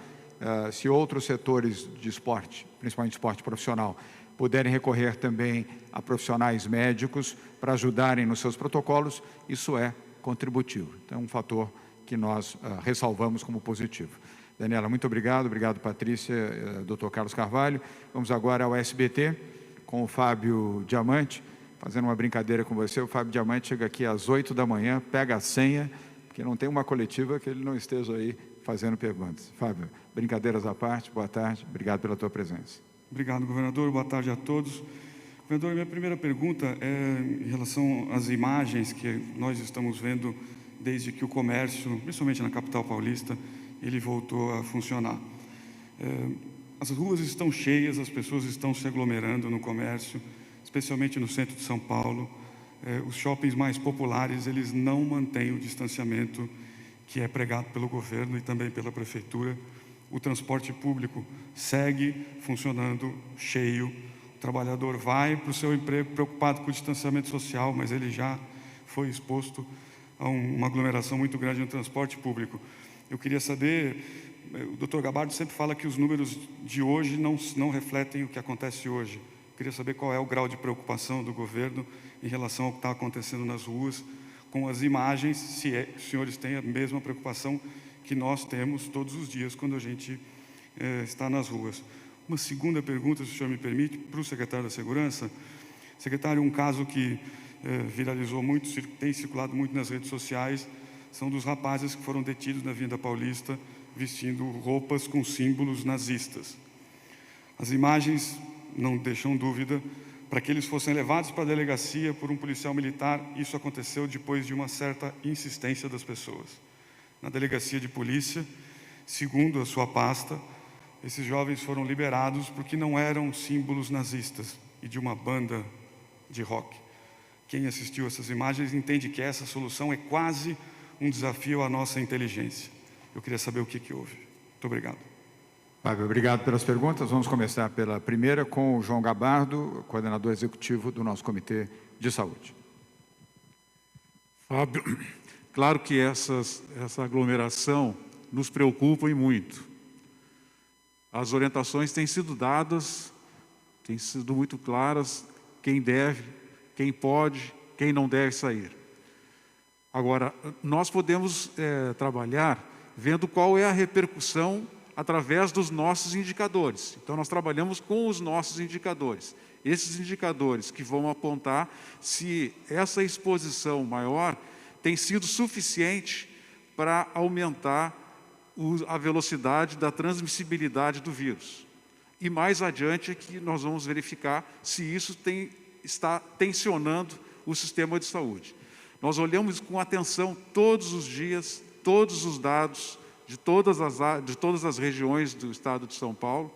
S4: Se outros setores de esporte, principalmente esporte profissional, puderem recorrer também a profissionais médicos para ajudarem nos seus protocolos, isso é contributivo. Então, é um fator que nós ressalvamos como positivo. Daniela, muito obrigado. Obrigado, Patrícia, Dr. Carlos Carvalho. Vamos agora ao SBT com o Fábio Diamante. Fazendo uma brincadeira com você, o Fábio Diamante chega aqui às 8 da manhã, pega a senha, porque não tem uma coletiva que ele não esteja aí fazendo perguntas. Fábio, brincadeiras à parte, boa tarde, obrigado pela tua presença.
S15: Obrigado, governador, boa tarde a todos. Governador, minha primeira pergunta é em relação às imagens que nós estamos vendo desde que o comércio, principalmente na capital paulista, ele voltou a funcionar. As ruas estão cheias, as pessoas estão se aglomerando no comércio, especialmente no centro de São Paulo. Os shoppings mais populares, eles não mantêm o distanciamento que é pregado pelo governo e também pela prefeitura. O transporte público segue funcionando cheio. O trabalhador vai para o seu emprego preocupado com o distanciamento social, mas ele já foi exposto a uma aglomeração muito grande no transporte público. Eu queria saber, o Dr. Gabardo sempre fala que os números de hoje não refletem o que acontece hoje. Eu queria saber qual é o grau de preocupação do governo em relação ao que está acontecendo nas ruas, com as imagens, se os senhores têm a mesma preocupação que nós temos todos os dias quando a gente está nas ruas. Uma segunda pergunta, se o senhor me permite, para o secretário da Segurança. Secretário, um caso que viralizou muito, tem circulado muito nas redes sociais, são dos rapazes que foram detidos na Avenida Paulista vestindo roupas com símbolos nazistas. As imagens não deixam dúvida. Para que eles fossem levados para a delegacia por um policial militar, isso aconteceu depois de uma certa insistência das pessoas. Na delegacia de polícia, segundo a sua pasta, esses jovens foram liberados porque não eram símbolos nazistas e de uma banda de rock. Quem assistiu essas imagens entende que essa solução é quase um desafio à nossa inteligência. Eu queria saber o que houve. Muito obrigado.
S4: Fábio, obrigado pelas perguntas. Vamos começar pela primeira com o João Gabardo, coordenador executivo do nosso Comitê de Saúde.
S6: Fábio, claro que essa aglomeração nos preocupa e muito. As orientações têm sido dadas, têm sido muito claras, quem deve, quem pode, quem não deve sair. Agora, nós podemos trabalhar vendo qual é a repercussão através dos nossos indicadores. Então, nós trabalhamos com os nossos indicadores. Esses indicadores que vão apontar se essa exposição maior tem sido suficiente para aumentar a velocidade da transmissibilidade do vírus. E mais adiante é que nós vamos verificar se isso está tensionando o sistema de saúde. Nós olhamos com atenção todos os dias, todos os dados de todas as regiões do estado de São Paulo.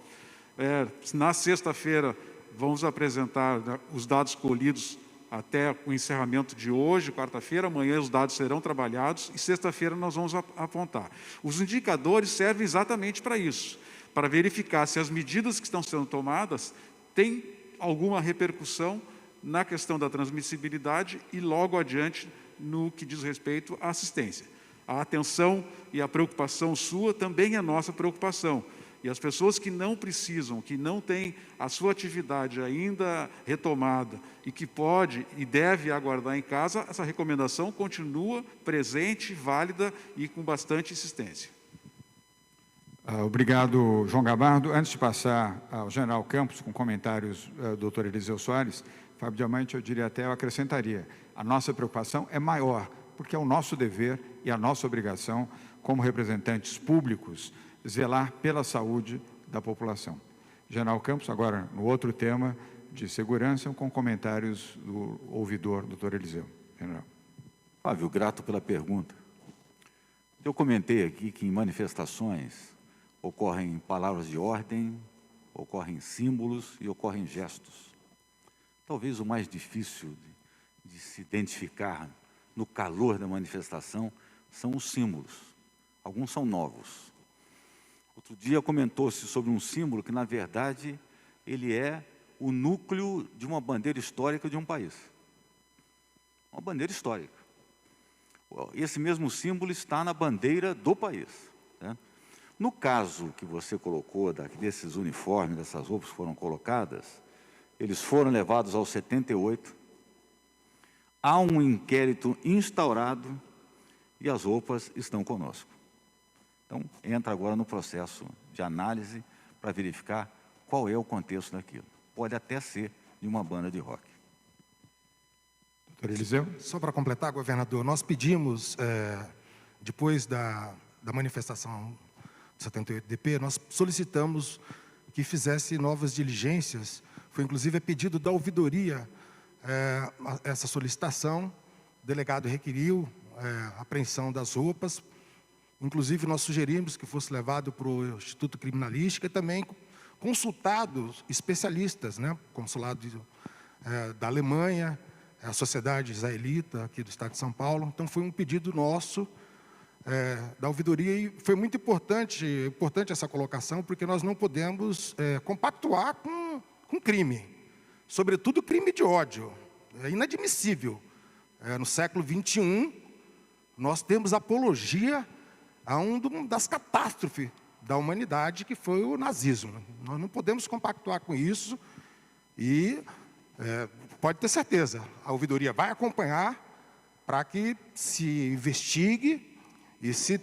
S6: Na sexta-feira, vamos apresentar os dados colhidos até o encerramento de hoje, quarta-feira. Amanhã os dados serão trabalhados e sexta-feira nós vamos apontar. Os indicadores servem exatamente para isso, para verificar se as medidas que estão sendo tomadas têm alguma repercussão na questão da transmissibilidade e logo adiante no que diz respeito à assistência. A atenção e a preocupação sua também é nossa preocupação. E as pessoas que não precisam, que não têm a sua atividade ainda retomada e que pode e deve aguardar em casa, essa recomendação continua presente, válida e com bastante insistência.
S4: Obrigado, João Gabardo. Antes de passar ao general Campos com comentários do Dr. Eliseu Soares, Fábio Diamante, eu acrescentaria, a nossa preocupação é maior, porque é o nosso dever e a nossa obrigação, como representantes públicos, zelar pela saúde da população. General Campos, agora no outro tema de segurança, com comentários do ouvidor, doutor Eliseu. General.
S8: Fábio, grato pela pergunta. Eu comentei aqui que em manifestações ocorrem palavras de ordem, ocorrem símbolos e ocorrem gestos. Talvez o mais difícil de se identificar no calor da manifestação são os símbolos. Alguns são novos. Outro dia comentou-se sobre um símbolo que, na verdade, ele é o núcleo de uma bandeira histórica de um país. Uma bandeira histórica. Esse mesmo símbolo está na bandeira do país, né? No caso que você colocou, desses uniformes, dessas roupas que foram colocadas, eles foram levados ao 78, há um inquérito instaurado e as roupas estão conosco. Então, entra agora no processo de análise para verificar qual é o contexto daquilo. Pode até ser de uma banda de rock.
S4: Doutor Eliseu?
S10: Só para completar, governador, nós pedimos, depois da manifestação do 78DP, nós solicitamos que fizesse novas diligências. Foi, inclusive, a pedido da ouvidoria essa solicitação. O delegado requeriu a apreensão das roupas Inclusive, nós sugerimos que fosse levado para o Instituto Criminalística e também consultado especialistas, né? Consulado da Alemanha, a Sociedade Israelita aqui do Estado de São Paulo. Então, foi um pedido nosso da ouvidoria e foi muito importante essa colocação, porque nós não podemos compactuar com crime, sobretudo crime de ódio. É inadmissível. No século XXI, nós temos apologia a uma das catástrofes da humanidade, que foi o nazismo. Nós não podemos compactuar com isso e pode ter certeza, a ouvidoria vai acompanhar para que se investigue e se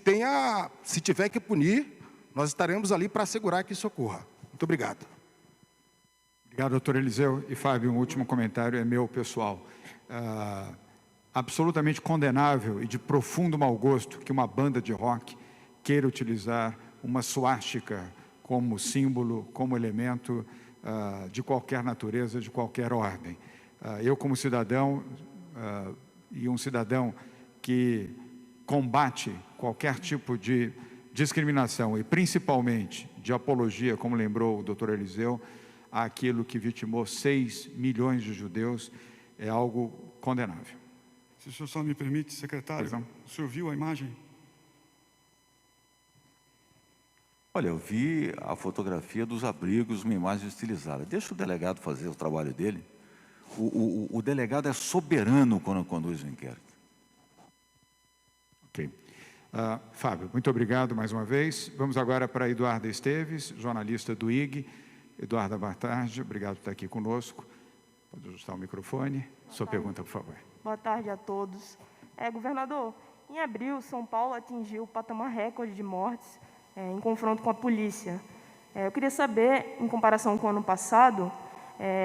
S10: tiver que punir, nós estaremos ali para assegurar que isso ocorra. Muito obrigado.
S4: Obrigado, doutor Eliseu. E, Fábio, um último comentário é meu, pessoal. Absolutamente condenável e de profundo mau gosto que uma banda de rock queira utilizar uma suástica como símbolo, como elemento de qualquer natureza, de qualquer ordem. Eu, como cidadão, e um cidadão que combate qualquer tipo de discriminação e, principalmente, de apologia, como lembrou o doutor Eliseu, àquilo que vitimou 6 milhões de judeus, é algo condenável.
S15: Se o senhor só me permite, secretário, o senhor viu a imagem?
S8: Olha, eu vi a fotografia dos abrigos, uma imagem estilizada. Deixa o delegado fazer o trabalho dele. O delegado é soberano quando conduz o inquérito.
S4: Ok. Fábio, muito obrigado mais uma vez. Vamos agora para Eduarda Esteves, jornalista do IG. Eduarda, boa tarde. Obrigado por estar aqui conosco. Pode ajustar o microfone. Sua pergunta, por favor.
S16: Boa tarde a todos. Governador, em abril, São Paulo atingiu o patamar recorde de mortes em confronto com a polícia. Eu queria saber, em comparação com o ano passado,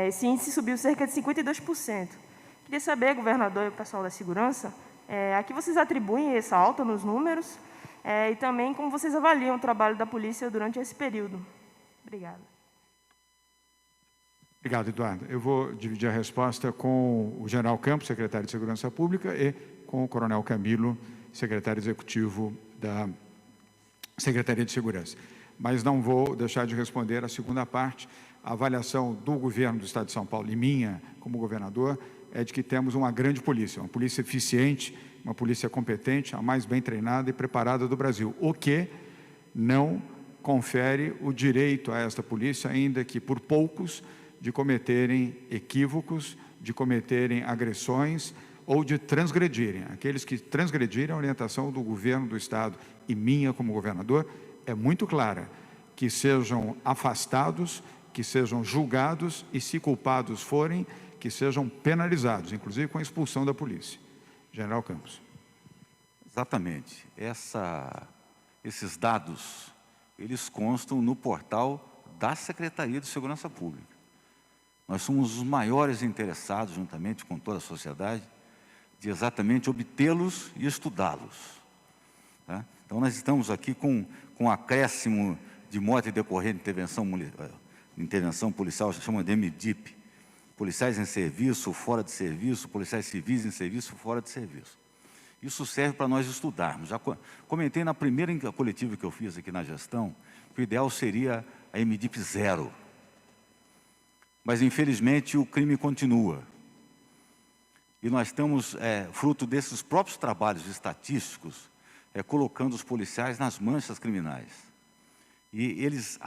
S16: esse índice subiu cerca de 52%. Queria saber, governador e o pessoal da segurança, a que vocês atribuem essa alta nos números e também como vocês avaliam o trabalho da polícia durante esse período. Obrigada.
S4: Obrigado, Eduardo. Eu vou dividir a resposta com o general Campos, secretário de Segurança Pública, e com o coronel Camilo, secretário executivo da Secretaria de Segurança. Mas não vou deixar de responder a segunda parte. A avaliação do governo do Estado de São Paulo e minha, como governador, é de que temos uma grande polícia, uma polícia eficiente, uma polícia competente, a mais bem treinada e preparada do Brasil, o que não confere o direito a esta polícia, ainda que por poucos, de cometerem equívocos, de cometerem agressões ou de transgredirem. Aqueles que transgredirem a orientação do governo do Estado e minha como governador é muito clara, que sejam afastados, que sejam julgados e, se culpados forem, que sejam penalizados, inclusive com a expulsão da polícia. General Campos.
S8: Exatamente. Esses dados, eles constam no portal da Secretaria de Segurança Pública. Nós somos os maiores interessados, juntamente com toda a sociedade, de exatamente obtê-los e estudá-los. Tá? Então, nós estamos aqui com acréscimo de morte decorrente de intervenção policial, chama de MDIP, policiais em serviço, fora de serviço, policiais civis em serviço, fora de serviço. Isso serve para nós estudarmos. Já comentei na primeira coletiva que eu fiz aqui na gestão, que o ideal seria a MDIP 0. Mas, infelizmente, o crime continua. E nós estamos, fruto desses próprios trabalhos estatísticos, colocando os policiais nas manchas criminais. E eles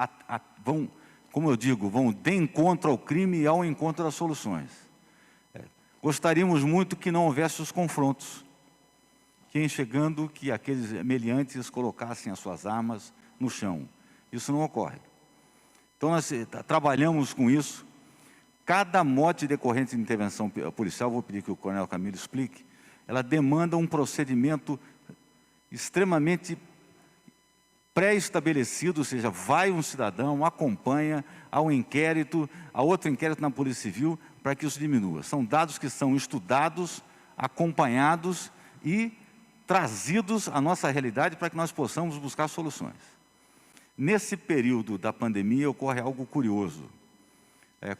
S8: vão, como eu digo, vão de encontro ao crime e ao encontro das soluções. Gostaríamos muito que não houvesse os confrontos, que enxergando que aqueles meliantes colocassem as suas armas no chão. Isso não ocorre. Então, nós trabalhamos com isso. Cada morte decorrente de intervenção policial, vou pedir que o coronel Camilo explique, ela demanda um procedimento extremamente pré-estabelecido, ou seja, vai um cidadão, acompanha ao inquérito, a outro inquérito na Polícia Civil, para que isso diminua. São dados que são estudados, acompanhados e trazidos à nossa realidade para que nós possamos buscar soluções. Nesse período da pandemia ocorre algo curioso.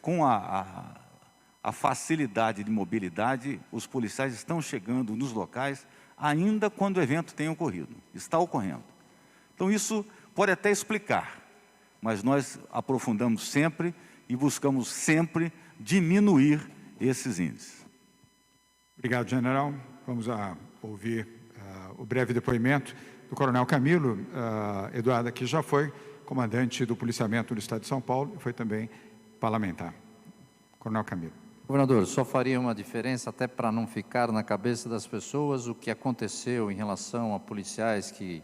S8: Com a facilidade de mobilidade, os policiais estão chegando nos locais ainda quando o evento tem ocorrido. Está ocorrendo. Então, isso pode até explicar, mas nós aprofundamos sempre e buscamos sempre diminuir esses índices.
S4: Obrigado, general. Vamos ouvir o breve depoimento do coronel Camilo Eduardo, que já foi comandante do policiamento do Estado de São Paulo e foi também parlamentar. Coronel Camilo.
S9: Governador, só faria uma diferença, até para não ficar na cabeça das pessoas, o que aconteceu em relação a policiais que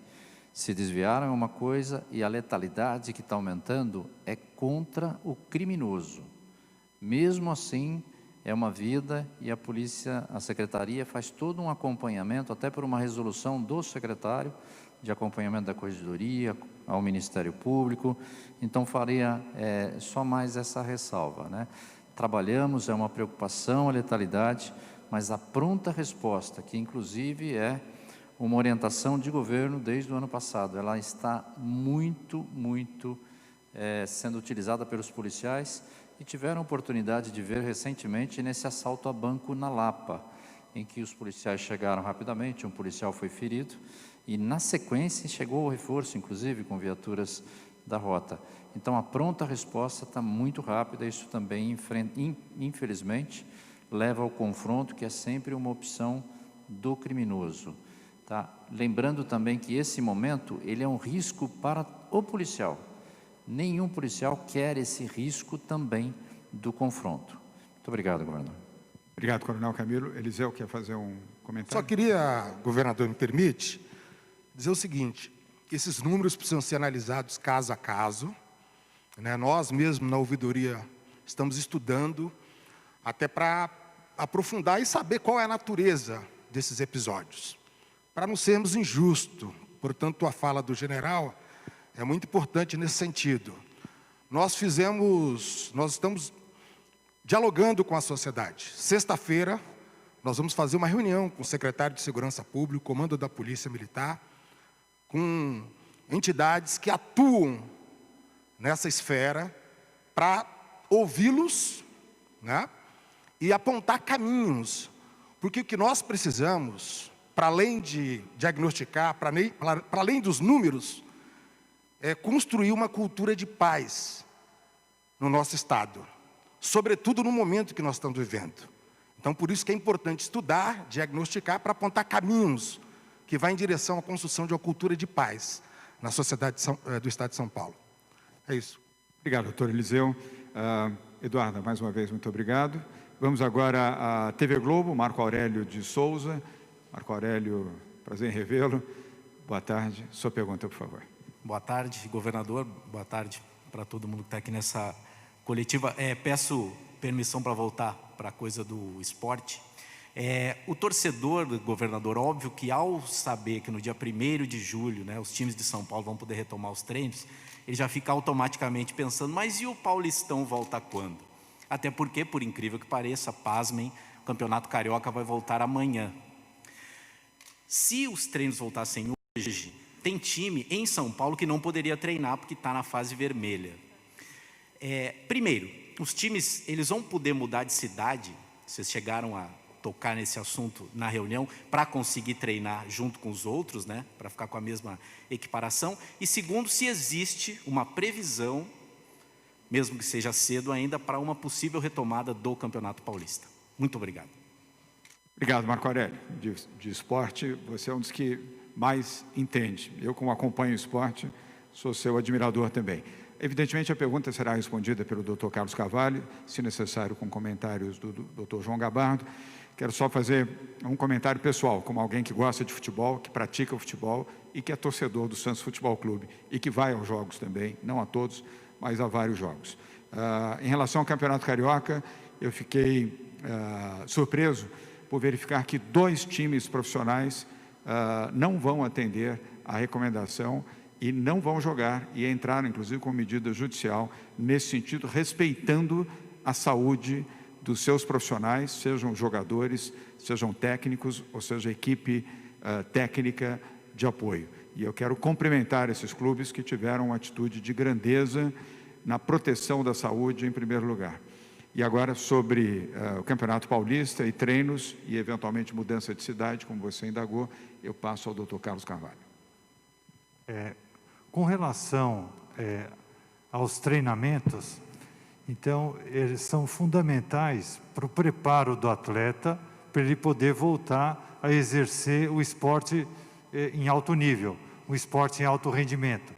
S9: se desviaram é uma coisa e a letalidade que está aumentando é contra o criminoso. Mesmo assim, é uma vida e a polícia, a secretaria faz todo um acompanhamento, até por uma resolução do secretário, de acompanhamento da corregedoria, ao Ministério Público. Então, faria só mais essa ressalva, né? Trabalhamos, é uma preocupação a letalidade, mas a pronta resposta, que inclusive é uma orientação de governo desde o ano passado, ela está muito sendo utilizada pelos policiais e tiveram a oportunidade de ver recentemente nesse assalto a banco na Lapa, em que os policiais chegaram rapidamente, um policial foi ferido e na sequência chegou o reforço, inclusive com viaturas da rota. Então, a pronta resposta está muito rápida, isso também, infelizmente, leva ao confronto, que é sempre uma opção do criminoso. Tá? Lembrando também que esse momento, ele é um risco para o policial. Nenhum policial quer esse risco também do confronto. Muito obrigado, governador.
S4: Obrigado, coronel Camilo. Eliseu quer fazer um comentário?
S10: Só queria, governador, me permite, dizer o seguinte, que esses números precisam ser analisados caso a caso, né? Nós mesmos, na ouvidoria, estamos estudando até para aprofundar e saber qual é a natureza desses episódios, para não sermos injustos. Portanto, a fala do general é muito importante nesse sentido. Nós estamos dialogando com a sociedade. Sexta-feira, nós vamos fazer uma reunião com o secretário de Segurança Pública, comando da Polícia Militar, com entidades que atuam nessa esfera para ouvi-los, né, e apontar caminhos. Porque o que nós precisamos, para além de diagnosticar, para além dos números, é construir uma cultura de paz no nosso Estado, sobretudo no momento que nós estamos vivendo. Então, por isso que é importante estudar, diagnosticar, para apontar caminhos que vão em direção à construção de uma cultura de paz na sociedade do Estado de São Paulo. É isso.
S4: Obrigado, doutor Eliseu. Eduarda, mais uma vez, muito obrigado. Vamos agora à TV Globo, Marco Aurélio de Souza. Marco Aurélio, prazer em revê-lo. Boa tarde. Sua pergunta, por favor.
S17: Boa tarde, governador. Boa tarde para todo mundo que está aqui nessa coletiva. Peço permissão para voltar para a coisa do esporte. O torcedor, governador, óbvio que ao saber que no dia 1º de julho, né, os times de São Paulo vão poder retomar os treinos, ele já fica automaticamente pensando, mas e o Paulistão volta quando? Até porque, por incrível que pareça, pasmem, o Campeonato Carioca vai voltar amanhã. Se os treinos voltassem hoje, tem time em São Paulo que não poderia treinar porque está na fase vermelha. Primeiro, os times eles vão poder mudar de cidade, vocês chegaram a tocar nesse assunto na reunião, para conseguir treinar junto com os outros, né, para ficar com a mesma equiparação. E segundo, se existe uma previsão, mesmo que seja cedo ainda, para uma possível retomada do Campeonato Paulista. Muito obrigado.
S4: Obrigado, Marco Aurélio. De esporte, você é um dos que mais entende. Eu, como acompanho o esporte, sou seu admirador também. Evidentemente, a pergunta será respondida pelo Dr. Carlos Carvalho, se necessário com comentários do Dr. João Gabardo. Quero só fazer um comentário pessoal, como alguém que gosta de futebol, que pratica o futebol e que é torcedor do Santos Futebol Clube e que vai aos jogos também, não a todos, mas a vários jogos. Em relação ao Campeonato Carioca, eu fiquei surpreso por verificar que 2 times profissionais não vão atender a recomendação e não vão jogar, e entraram, inclusive, com medida judicial nesse sentido, respeitando a saúde dos seus profissionais, sejam jogadores, sejam técnicos, ou seja, equipe técnica de apoio. E eu quero cumprimentar esses clubes que tiveram uma atitude de grandeza na proteção da saúde, em primeiro lugar. E agora, sobre o Campeonato Paulista e treinos e, eventualmente, mudança de cidade, como você indagou, eu passo ao Dr. Carlos Carvalho.
S5: Com relação aos treinamentos, então, eles são fundamentais para o preparo do atleta, para ele poder voltar a exercer o esporte em alto nível, o esporte em alto rendimento.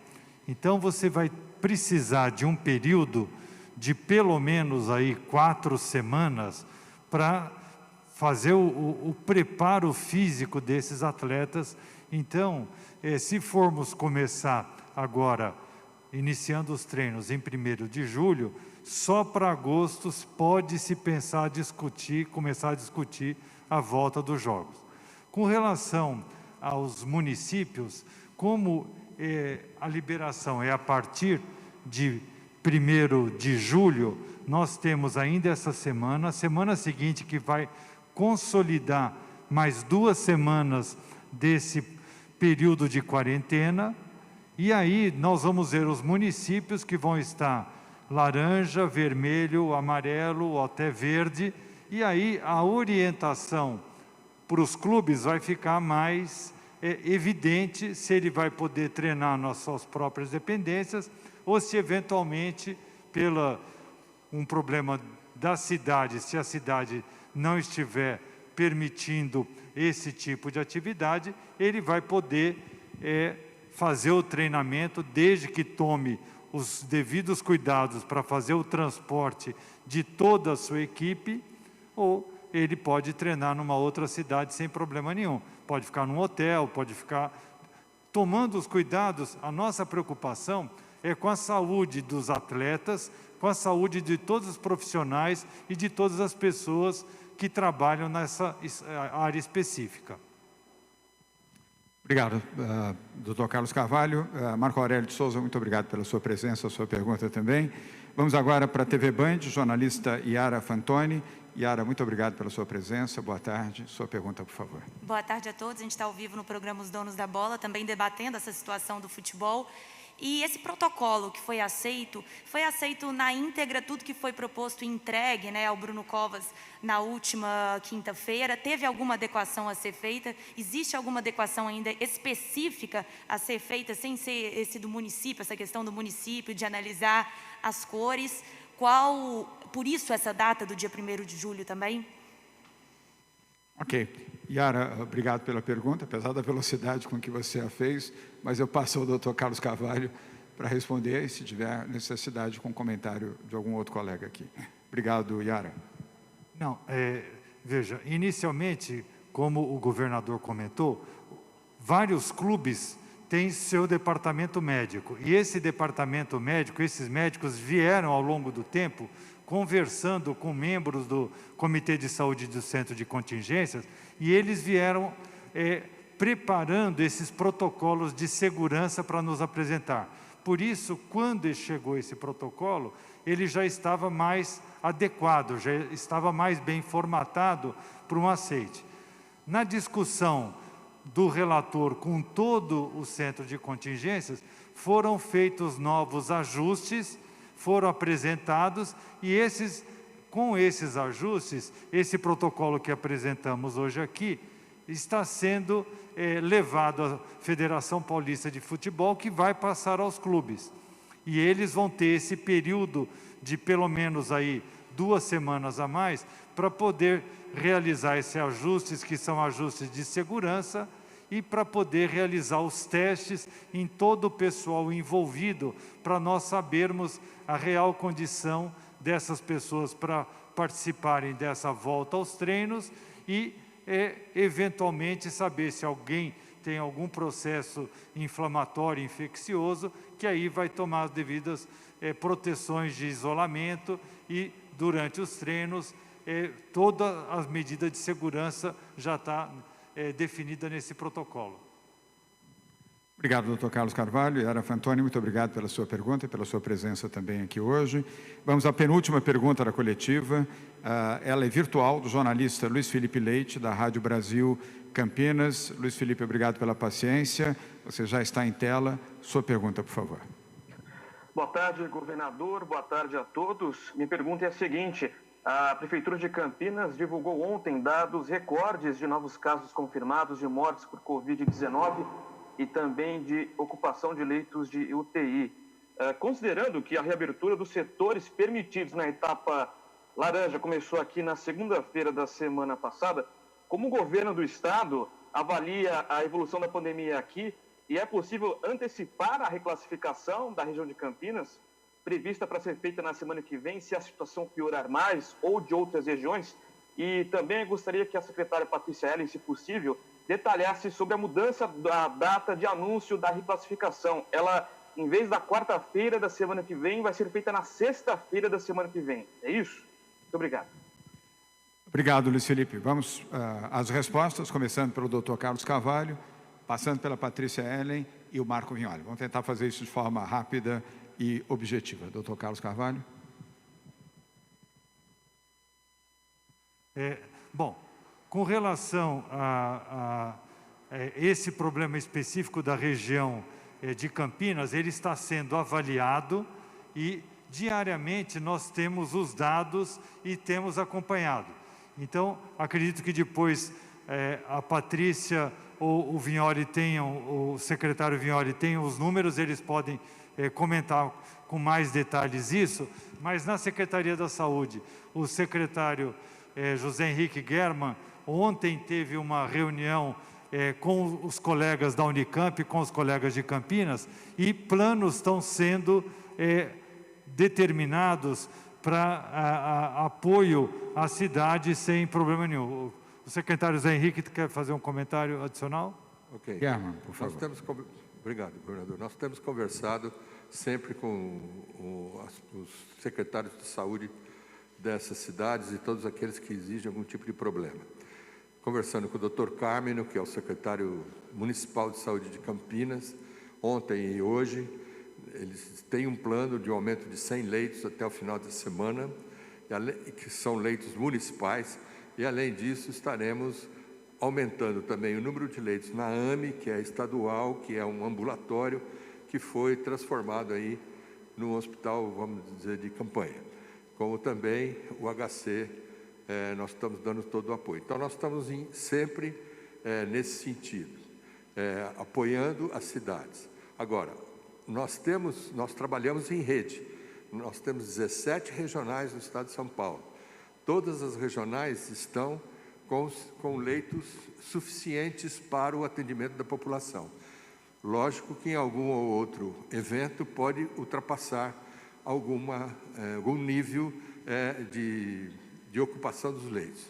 S5: Então, você vai precisar de um período de pelo menos aí 4 semanas para fazer o preparo físico desses atletas. Então, se formos começar agora, iniciando os treinos em 1º de julho, só para agosto pode-se começar a discutir a volta dos jogos. Com relação aos municípios, como a liberação é a partir de 1º de julho, nós temos ainda essa semana, a semana seguinte que vai consolidar mais 2 semanas desse período de quarentena, e aí nós vamos ver os municípios que vão estar laranja, vermelho, amarelo ou até verde, e aí a orientação para os clubes vai ficar mais evidente se ele vai poder treinar nas suas próprias dependências ou se eventualmente, um problema da cidade, se a cidade não estiver permitindo esse tipo de atividade, ele vai poder fazer o treinamento desde que tome os devidos cuidados para fazer o transporte de toda a sua equipe, ou ele pode treinar numa outra cidade sem problema nenhum. Pode ficar num hotel, pode ficar tomando os cuidados. A nossa preocupação é com a saúde dos atletas, com a saúde de todos os profissionais e de todas as pessoas que trabalham nessa área específica.
S4: Obrigado, Dr. Carlos Carvalho. Marco Aurélio de Souza, muito obrigado pela sua presença, a sua pergunta também. Vamos agora para a TV Band, jornalista Yara Fantoni. Yara, muito obrigado pela sua presença. Boa tarde. Sua pergunta, por favor.
S18: Boa tarde a todos. A gente está ao vivo no programa Os Donos da Bola, também debatendo essa situação do futebol. E esse protocolo que foi aceito na íntegra, tudo que foi proposto e entregue, né, ao Bruno Covas na última quinta-feira. Teve alguma adequação a ser feita? Existe alguma adequação ainda específica a ser feita, sem ser esse do município, essa questão do município, de analisar as cores? Por isso essa data do dia 1º de julho também?
S4: Ok. Yara, obrigado pela pergunta, apesar da velocidade com que você a fez, mas eu passo ao Dr. Carlos Carvalho para responder, e se tiver necessidade, com comentário de algum outro colega aqui. Obrigado, Yara.
S5: Não, veja, inicialmente, como o governador comentou, vários clubes têm seu departamento médico, e esse departamento médico, esses médicos vieram ao longo do tempo conversando com membros do Comitê de Saúde do Centro de Contingências, e eles vieram preparando esses protocolos de segurança para nos apresentar. Por isso, quando chegou esse protocolo, ele já estava mais adequado, já estava mais bem formatado para um aceite. Na discussão do relator com todo o Centro de Contingências, foram feitos novos ajustes, foram apresentados, e com esses ajustes, esse protocolo que apresentamos hoje aqui, está sendo levado à Federação Paulista de Futebol, que vai passar aos clubes. E eles vão ter esse período de pelo menos aí 2 semanas a mais, para poder realizar esses ajustes, que são ajustes de segurança, e para poder realizar os testes em todo o pessoal envolvido, para nós sabermos a real condição dessas pessoas para participarem dessa volta aos treinos e, eventualmente, saber se alguém tem algum processo inflamatório, infeccioso, que aí vai tomar as devidas proteções de isolamento e, durante os treinos, toda a medida de segurança já está definida nesse protocolo.
S4: Obrigado, Dr. Carlos Carvalho. Yara Fantoni, muito obrigado pela sua pergunta e pela sua presença também aqui hoje. Vamos à penúltima pergunta da coletiva. Ela é virtual, do jornalista Luiz Felipe Leite, da Rádio Brasil Campinas. Luiz Felipe, obrigado pela paciência. Você já está em tela. Sua pergunta, por favor.
S19: Boa tarde, governador. Boa tarde a todos. Minha pergunta é a seguinte. A Prefeitura de Campinas divulgou ontem dados recordes de novos casos confirmados de mortes por Covid-19 e também de ocupação de leitos de UTI. Considerando que a reabertura dos setores permitidos na etapa laranja começou aqui na segunda-feira da semana passada, como o governo do estado avalia a evolução da pandemia aqui e é possível antecipar a reclassificação da região de Campinas, prevista para ser feita na semana que vem, se a situação piorar mais ou de outras regiões? E também gostaria que a secretária Patrícia Ellen, se possível, detalhasse sobre a mudança da data de anúncio da reclassificação. Ela, em vez da quarta-feira da semana que vem, vai ser feita na sexta-feira da semana que vem. É isso? Muito obrigado.
S4: Obrigado, Luiz Felipe. Vamos às respostas, começando pelo Dr. Carlos Carvalho, passando pela Patrícia Ellen e o Marco Vignoli. Vamos tentar fazer isso de forma rápida e objetiva. Dr. Carlos Carvalho.
S5: Bom, com relação a esse problema específico da região de Campinas, ele está sendo avaliado e diariamente nós temos os dados e temos acompanhado. Então, acredito que depois a Patrícia ou o Vignoli tenham, o secretário Vignoli tenham os números, eles podem comentar com mais detalhes isso, mas na Secretaria da Saúde, o secretário José Henrique Germann, ontem teve uma reunião com os colegas da Unicamp, com os colegas de Campinas, e planos estão sendo determinados para apoio à cidade sem problema nenhum. O secretário José Henrique quer fazer um comentário adicional?
S11: Ok.
S4: Germann, por favor.
S11: Obrigado, governador. Nós temos conversado sempre com os secretários de saúde dessas cidades e todos aqueles que exigem algum tipo de problema. Conversando com o Dr. Carmino, que é o secretário municipal de saúde de Campinas, ontem e hoje, eles têm um plano de aumento de 100 leitos até o final da semana, que são leitos municipais, e além disso estaremos aumentando também o número de leitos na AME, que é estadual, que é um ambulatório, que foi transformado aí num hospital, vamos dizer, de campanha. Como também o HC, nós estamos dando todo o apoio. Então, nós estamos sempre nesse sentido, apoiando as cidades. Agora, nós trabalhamos em rede, nós temos 17 regionais no estado de São Paulo. Todas as regionais estão com leitos suficientes para o atendimento da população. Lógico que em algum ou outro evento pode ultrapassar algum nível de ocupação dos leitos.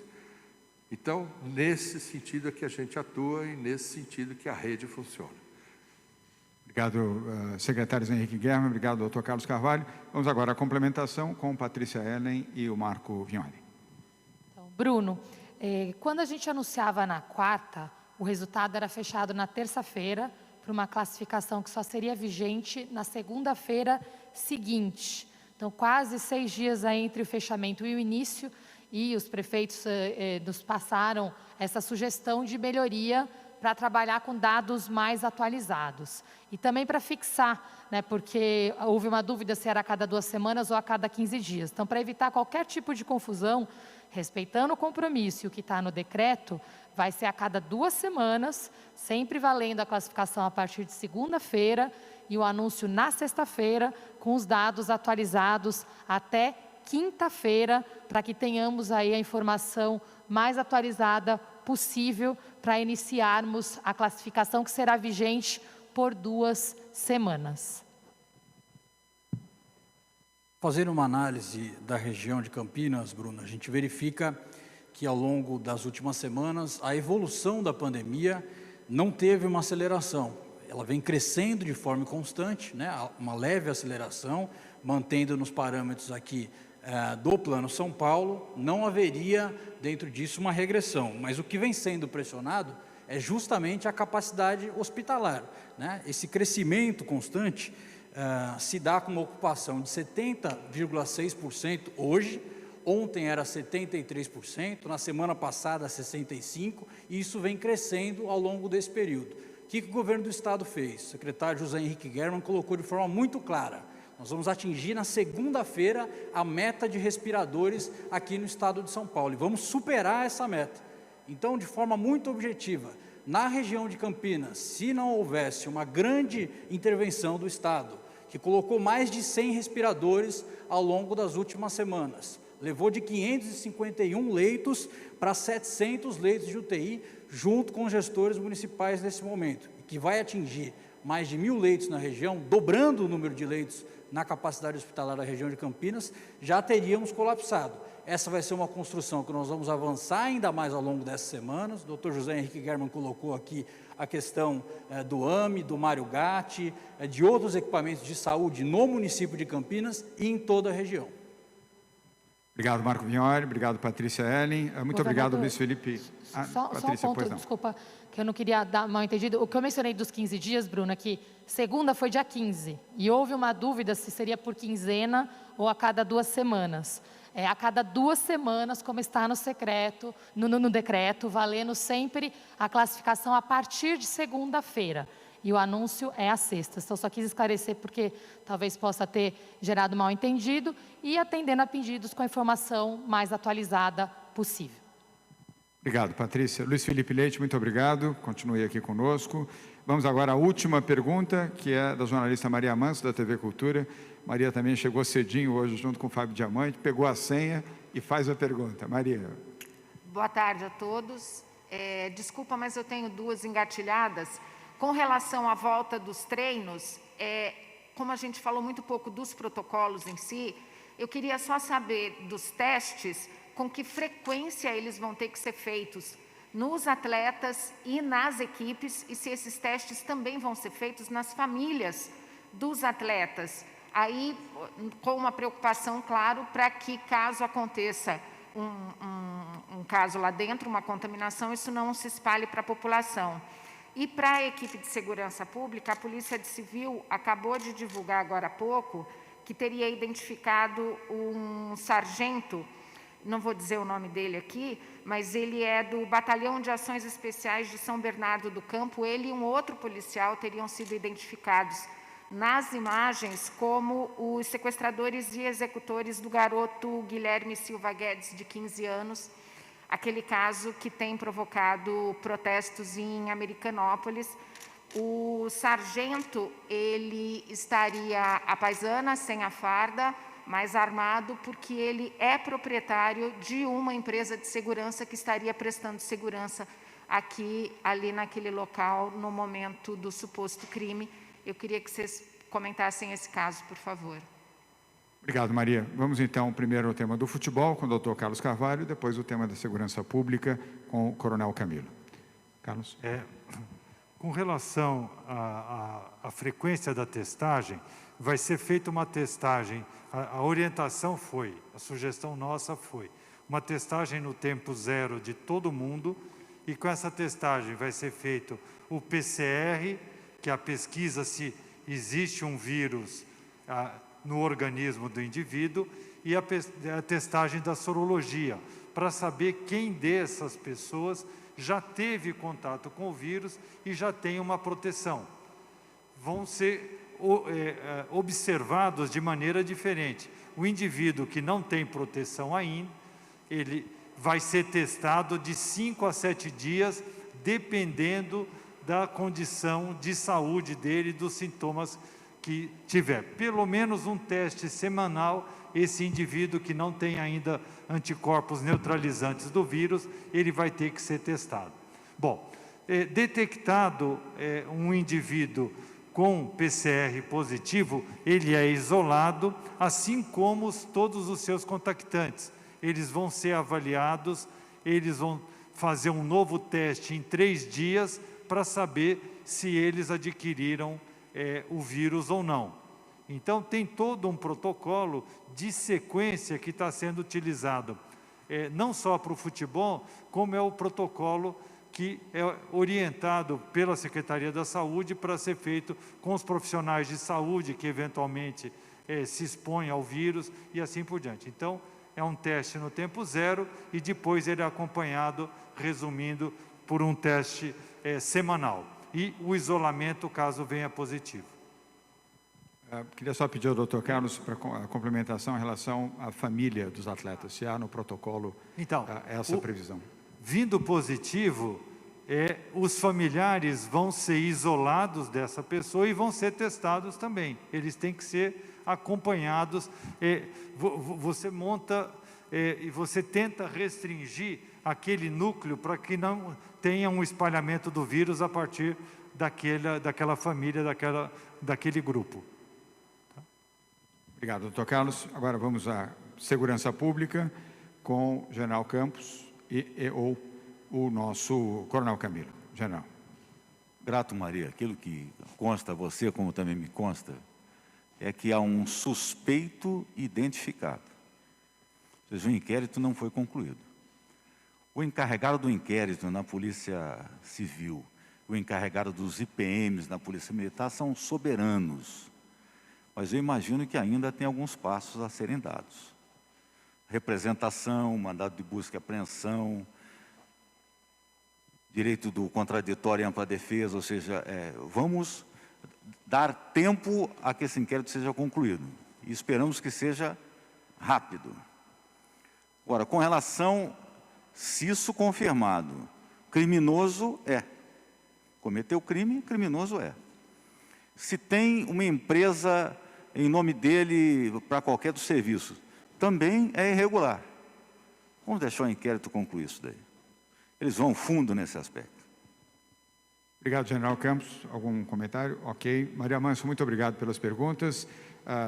S11: Então, nesse sentido é que a gente atua e nesse sentido que a rede funciona.
S4: Obrigado, secretário Henrique Germann. Obrigado, doutor Carlos Carvalho. Vamos agora à complementação com Patrícia Ellen e o Marco Vignoli.
S12: Então, Bruno, quando a gente anunciava na quarta, o resultado era fechado na terça-feira, para uma classificação que só seria vigente na segunda-feira seguinte. Então, quase 6 dias aí entre o fechamento e o início, e os prefeitos nos passaram essa sugestão de melhoria para trabalhar com dados mais atualizados. E também para fixar, né, porque houve uma dúvida se era a cada 2 semanas ou a cada 15 dias. Então, para evitar qualquer tipo de confusão, respeitando o compromisso e o que está no decreto, vai ser a cada 2 semanas, sempre valendo a classificação a partir de segunda-feira e o anúncio na sexta-feira, com os dados atualizados até quinta-feira, para que tenhamos aí a informação mais atualizada possível para iniciarmos a classificação que será vigente por 2 semanas.
S20: Fazendo uma análise da região de Campinas, Bruno, a gente verifica que ao longo das últimas semanas a evolução da pandemia não teve uma aceleração. Ela vem crescendo de forma constante, né? Uma leve aceleração, mantendo nos parâmetros aqui do Plano São Paulo, não haveria dentro disso uma regressão. Mas o que vem sendo pressionado é justamente a capacidade hospitalar, né? Esse crescimento constante se dá com uma ocupação de 70,6% hoje. Ontem era 73%, na semana passada 65%, e isso vem crescendo ao longo desse período. O que o governo do estado fez? O secretário José Henrique Germann colocou de forma muito clara: nós vamos atingir na segunda-feira a meta de respiradores aqui no estado de São Paulo, e vamos superar essa meta. Então, de forma muito objetiva, na região de Campinas, se não houvesse uma grande intervenção do Estado, que colocou mais de 100 respiradores ao longo das últimas semanas, levou de 551 leitos para 700 leitos de UTI, junto com gestores municipais nesse momento, que vai atingir mais de 1.000 leitos na região, dobrando o número de leitos na capacidade hospitalar da região de Campinas, já teríamos colapsado. Essa vai ser uma construção que nós vamos avançar ainda mais ao longo dessas semanas. O Dr. José Henrique German colocou aqui a questão do AME, do Mário Gatti, de outros equipamentos de saúde no município de Campinas e em toda a região.
S4: Obrigado, Marco Vignoli. Obrigado, Patrícia Ellen. Muito obrigado, Luiz Felipe.
S12: Só um ponto, desculpa, que eu não queria dar mal entendido. O que eu mencionei dos 15 dias, Bruna, é que segunda foi dia 15, e houve uma dúvida se seria por quinzena ou a cada 2 semanas. É a cada 2 semanas, como está no decreto, valendo sempre a classificação a partir de segunda-feira. E o anúncio é às sextas. Então, só quis esclarecer porque talvez possa ter gerado mal entendido e atendendo a pedidos com a informação mais atualizada possível.
S4: Obrigado, Patrícia. Luiz Felipe Leite, muito obrigado. Continue aqui conosco. Vamos agora à última pergunta, que é da jornalista Maria Manso, da TV Cultura. Maria também chegou cedinho hoje, junto com o Fábio Diamante, pegou a senha e faz a pergunta. Maria.
S21: Boa tarde a todos. Desculpa, mas eu tenho 2 engatilhadas. Com relação à volta dos treinos, como a gente falou muito pouco dos protocolos em si, eu queria só saber dos testes, com que frequência eles vão ter que ser feitos nos atletas e nas equipes, e se esses testes também vão ser feitos nas famílias dos atletas. Aí, com uma preocupação, claro, para que caso aconteça um caso lá dentro, uma contaminação, isso não se espalhe para a população. E para a equipe de segurança pública, a Polícia Civil acabou de divulgar agora há pouco que teria identificado um sargento, não vou dizer o nome dele aqui, mas ele é do Batalhão de Ações Especiais de São Bernardo do Campo. Ele e um outro policial teriam sido identificados nas imagens como os sequestradores e executores do garoto Guilherme Silva Guedes, de 15 anos, aquele caso que tem provocado protestos em Americanópolis. O sargento, ele estaria à paisana, sem a farda, mas armado, porque ele é proprietário de uma empresa de segurança que estaria prestando segurança ali naquele local, no momento do suposto crime. Eu queria que vocês comentassem esse caso, por favor.
S4: Obrigado, Maria. Vamos então primeiro ao tema do futebol, com o Dr. Carlos Carvalho, e depois o tema da segurança pública, com o Coronel Camilo. Carlos.
S5: Com relação à frequência da testagem, vai ser feita uma testagem, a orientação foi, a sugestão nossa foi, uma testagem no tempo zero de todo mundo, e com essa testagem vai ser feito o PCR, que é a pesquisa se existe um vírus no organismo do indivíduo, e a testagem da sorologia, para saber quem dessas pessoas já teve contato com o vírus e já tem uma proteção. Vão ser observados de maneira diferente. O indivíduo que não tem proteção ainda, ele vai ser testado de 5 a 7 dias, dependendo da condição de saúde dele e dos sintomas que tiver. Pelo menos um teste semanal, esse indivíduo que não tem ainda anticorpos neutralizantes do vírus, ele vai ter que ser testado. Bom, detectado um indivíduo com PCR positivo, ele é isolado, assim como todos os seus contactantes. Eles vão ser avaliados, eles vão fazer um novo teste em 3 dias para saber se eles adquiriram o vírus ou não. Então, tem todo um protocolo de sequência que está sendo utilizado, não só para o futebol, como é o protocolo que é orientado pela Secretaria da Saúde para ser feito com os profissionais de saúde que eventualmente se expõem ao vírus e assim por diante. Então, é um teste no tempo zero e depois ele é acompanhado, resumindo, por um teste semanal. E o isolamento, caso venha positivo.
S4: Queria só pedir ao Dr. Carlos para a complementação em relação à família dos atletas, se há no protocolo essa previsão.
S5: Vindo positivo, os familiares vão ser isolados dessa pessoa e vão ser testados também. Eles têm que ser acompanhados. Você monta e você tenta restringir aquele núcleo para que não tenha um espalhamento do vírus a partir daquela família, daquele grupo.
S4: Obrigado, doutor Carlos. Agora vamos à segurança pública com o general Campos ou o nosso coronel Camilo. General.
S8: Grato, Maria. Aquilo que consta a você, como também me consta, é que há um suspeito identificado. Ou seja, o inquérito não foi concluído. O encarregado do inquérito na Polícia Civil, o encarregado dos IPMs na Polícia Militar são soberanos. Mas eu imagino que ainda tem alguns passos a serem dados. Representação, mandado de busca e apreensão, direito do contraditório e ampla defesa, ou seja, vamos dar tempo a que esse inquérito seja concluído. E esperamos que seja rápido. Agora, com relação, se isso confirmado, criminoso cometeu crime, criminoso Se tem uma empresa em nome dele para qualquer dos serviços, também é irregular. Vamos deixar o inquérito concluir isso daí. Eles vão fundo nesse aspecto.
S4: Obrigado, general Campos. Algum comentário? Ok. Maria Manso, muito obrigado pelas perguntas.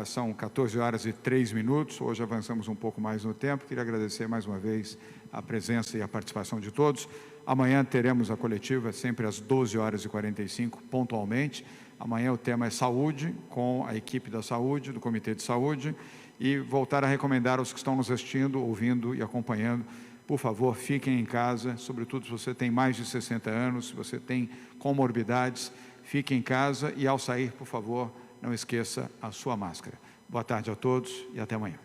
S4: São 14 horas e 3 minutos. Hoje avançamos um pouco mais no tempo. Queria agradecer mais uma vez a presença e a participação de todos. Amanhã teremos a coletiva, sempre às 12 horas e 45, pontualmente. Amanhã o tema é saúde, com a equipe da saúde, do Comitê de Saúde. E voltar a recomendar aos que estão nos assistindo, ouvindo e acompanhando, por favor, fiquem em casa, sobretudo se você tem mais de 60 anos, se você tem comorbidades, fique em casa e, ao sair, por favor, não esqueça a sua máscara. Boa tarde a todos e até amanhã.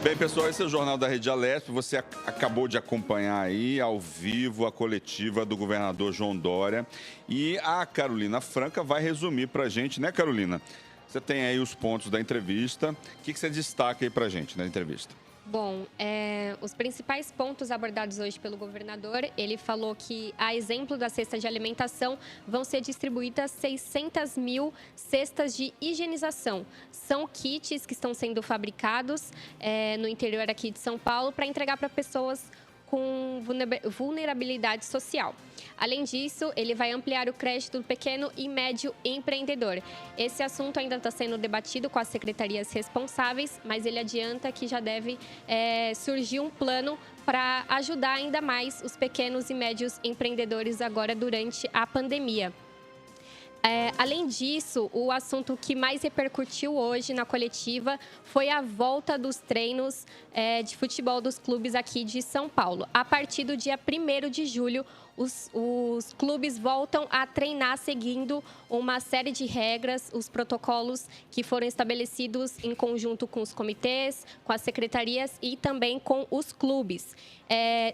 S2: Bem, pessoal, esse é o Jornal da Rede Alesp. Você acabou de acompanhar aí, ao vivo, a coletiva do governador João Dória. E a Carolina Franca vai resumir para a gente, né, Carolina? Você tem aí os pontos da entrevista. O que você destaca aí para a gente na entrevista?
S3: Bom, os principais pontos abordados hoje pelo governador, ele falou que, a exemplo da cesta de alimentação, vão ser distribuídas 600 mil cestas de higienização. São kits que estão sendo fabricados no interior aqui de São Paulo para entregar para pessoas com vulnerabilidade social. Além disso, ele vai ampliar o crédito do pequeno e médio empreendedor. Esse assunto ainda está sendo debatido com as secretarias responsáveis, mas ele adianta que já deve surgir um plano para ajudar ainda mais os pequenos e médios empreendedores agora durante a pandemia. Além disso, o assunto que mais repercutiu hoje na coletiva foi a volta dos treinos de futebol dos clubes aqui de São Paulo. A partir do dia 1º de julho, os clubes voltam a treinar seguindo uma série de regras, os protocolos que foram estabelecidos em conjunto com os comitês, com as secretarias e também com os clubes.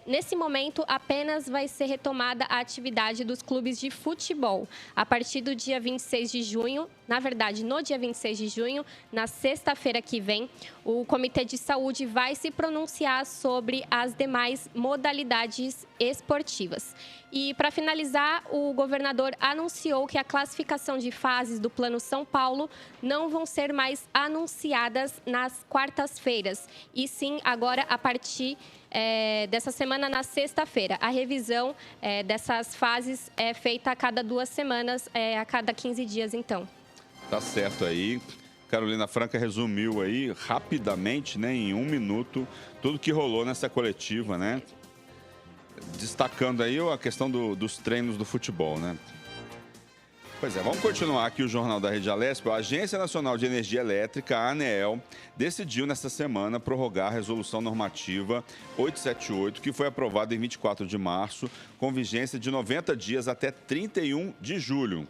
S3: Nesse momento, apenas vai ser retomada a atividade dos clubes de futebol. A partir do dia 26 de junho, na verdade, no dia 26 de junho, na sexta-feira que vem, o Comitê de Saúde vai se pronunciar sobre as demais modalidades esportivas. E, para finalizar, o governador anunciou que a classificação de fases do Plano São Paulo não vão ser mais anunciadas nas quartas-feiras, e sim agora a partir dessa semana, na sexta-feira. A revisão dessas fases é feita a cada 2 semanas, a cada 15 dias, então.
S2: Tá certo aí. Carolina Franca resumiu aí rapidamente, né, em 1 minuto, tudo que rolou nessa coletiva, né? Destacando aí a questão dos treinos do futebol, né? Pois é, vamos continuar aqui o Jornal da Rede Alesp. A Agência Nacional de Energia Elétrica, a ANEEL, decidiu nesta semana prorrogar a resolução normativa 878, que foi aprovada em 24 de março, com vigência de 90 dias até 31 de julho.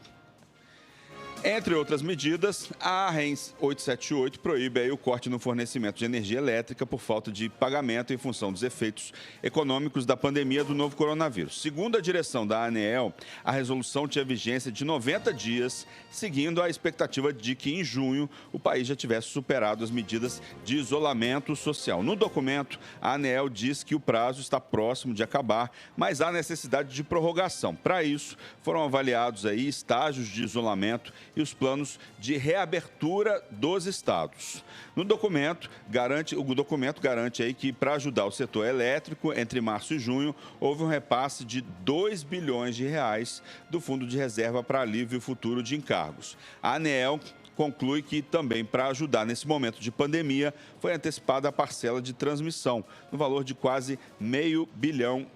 S2: Entre outras medidas, a RENS 878 proíbe aí o corte no fornecimento de energia elétrica por falta de pagamento em função dos efeitos econômicos da pandemia do novo coronavírus. Segundo a direção da ANEEL, a resolução tinha vigência de 90 dias, seguindo a expectativa de que em junho o país já tivesse superado as medidas de isolamento social. No documento, a ANEEL diz que o prazo está próximo de acabar, mas há necessidade de prorrogação. Para isso, foram avaliados aí estágios de isolamento e os planos de reabertura dos estados. O documento garante aí que, para ajudar o setor elétrico, entre março e junho, houve um repasse de 2 bilhões de reais do Fundo de Reserva para Alívio Futuro de Encargos. A ANEEL conclui que também, para ajudar nesse momento de pandemia, foi antecipada a parcela de transmissão, no valor de quase R$500 bilhão.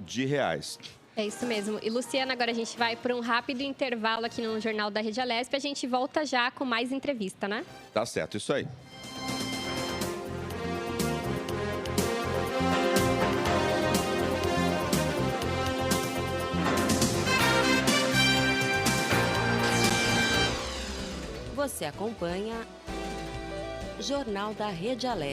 S3: É isso mesmo. E, Luciana, agora a gente vai para um rápido intervalo aqui no Jornal da Rede Alesp. A gente volta já com mais entrevista, né?
S2: Tá certo, isso aí.
S1: Você acompanha Jornal da Rede Alesp.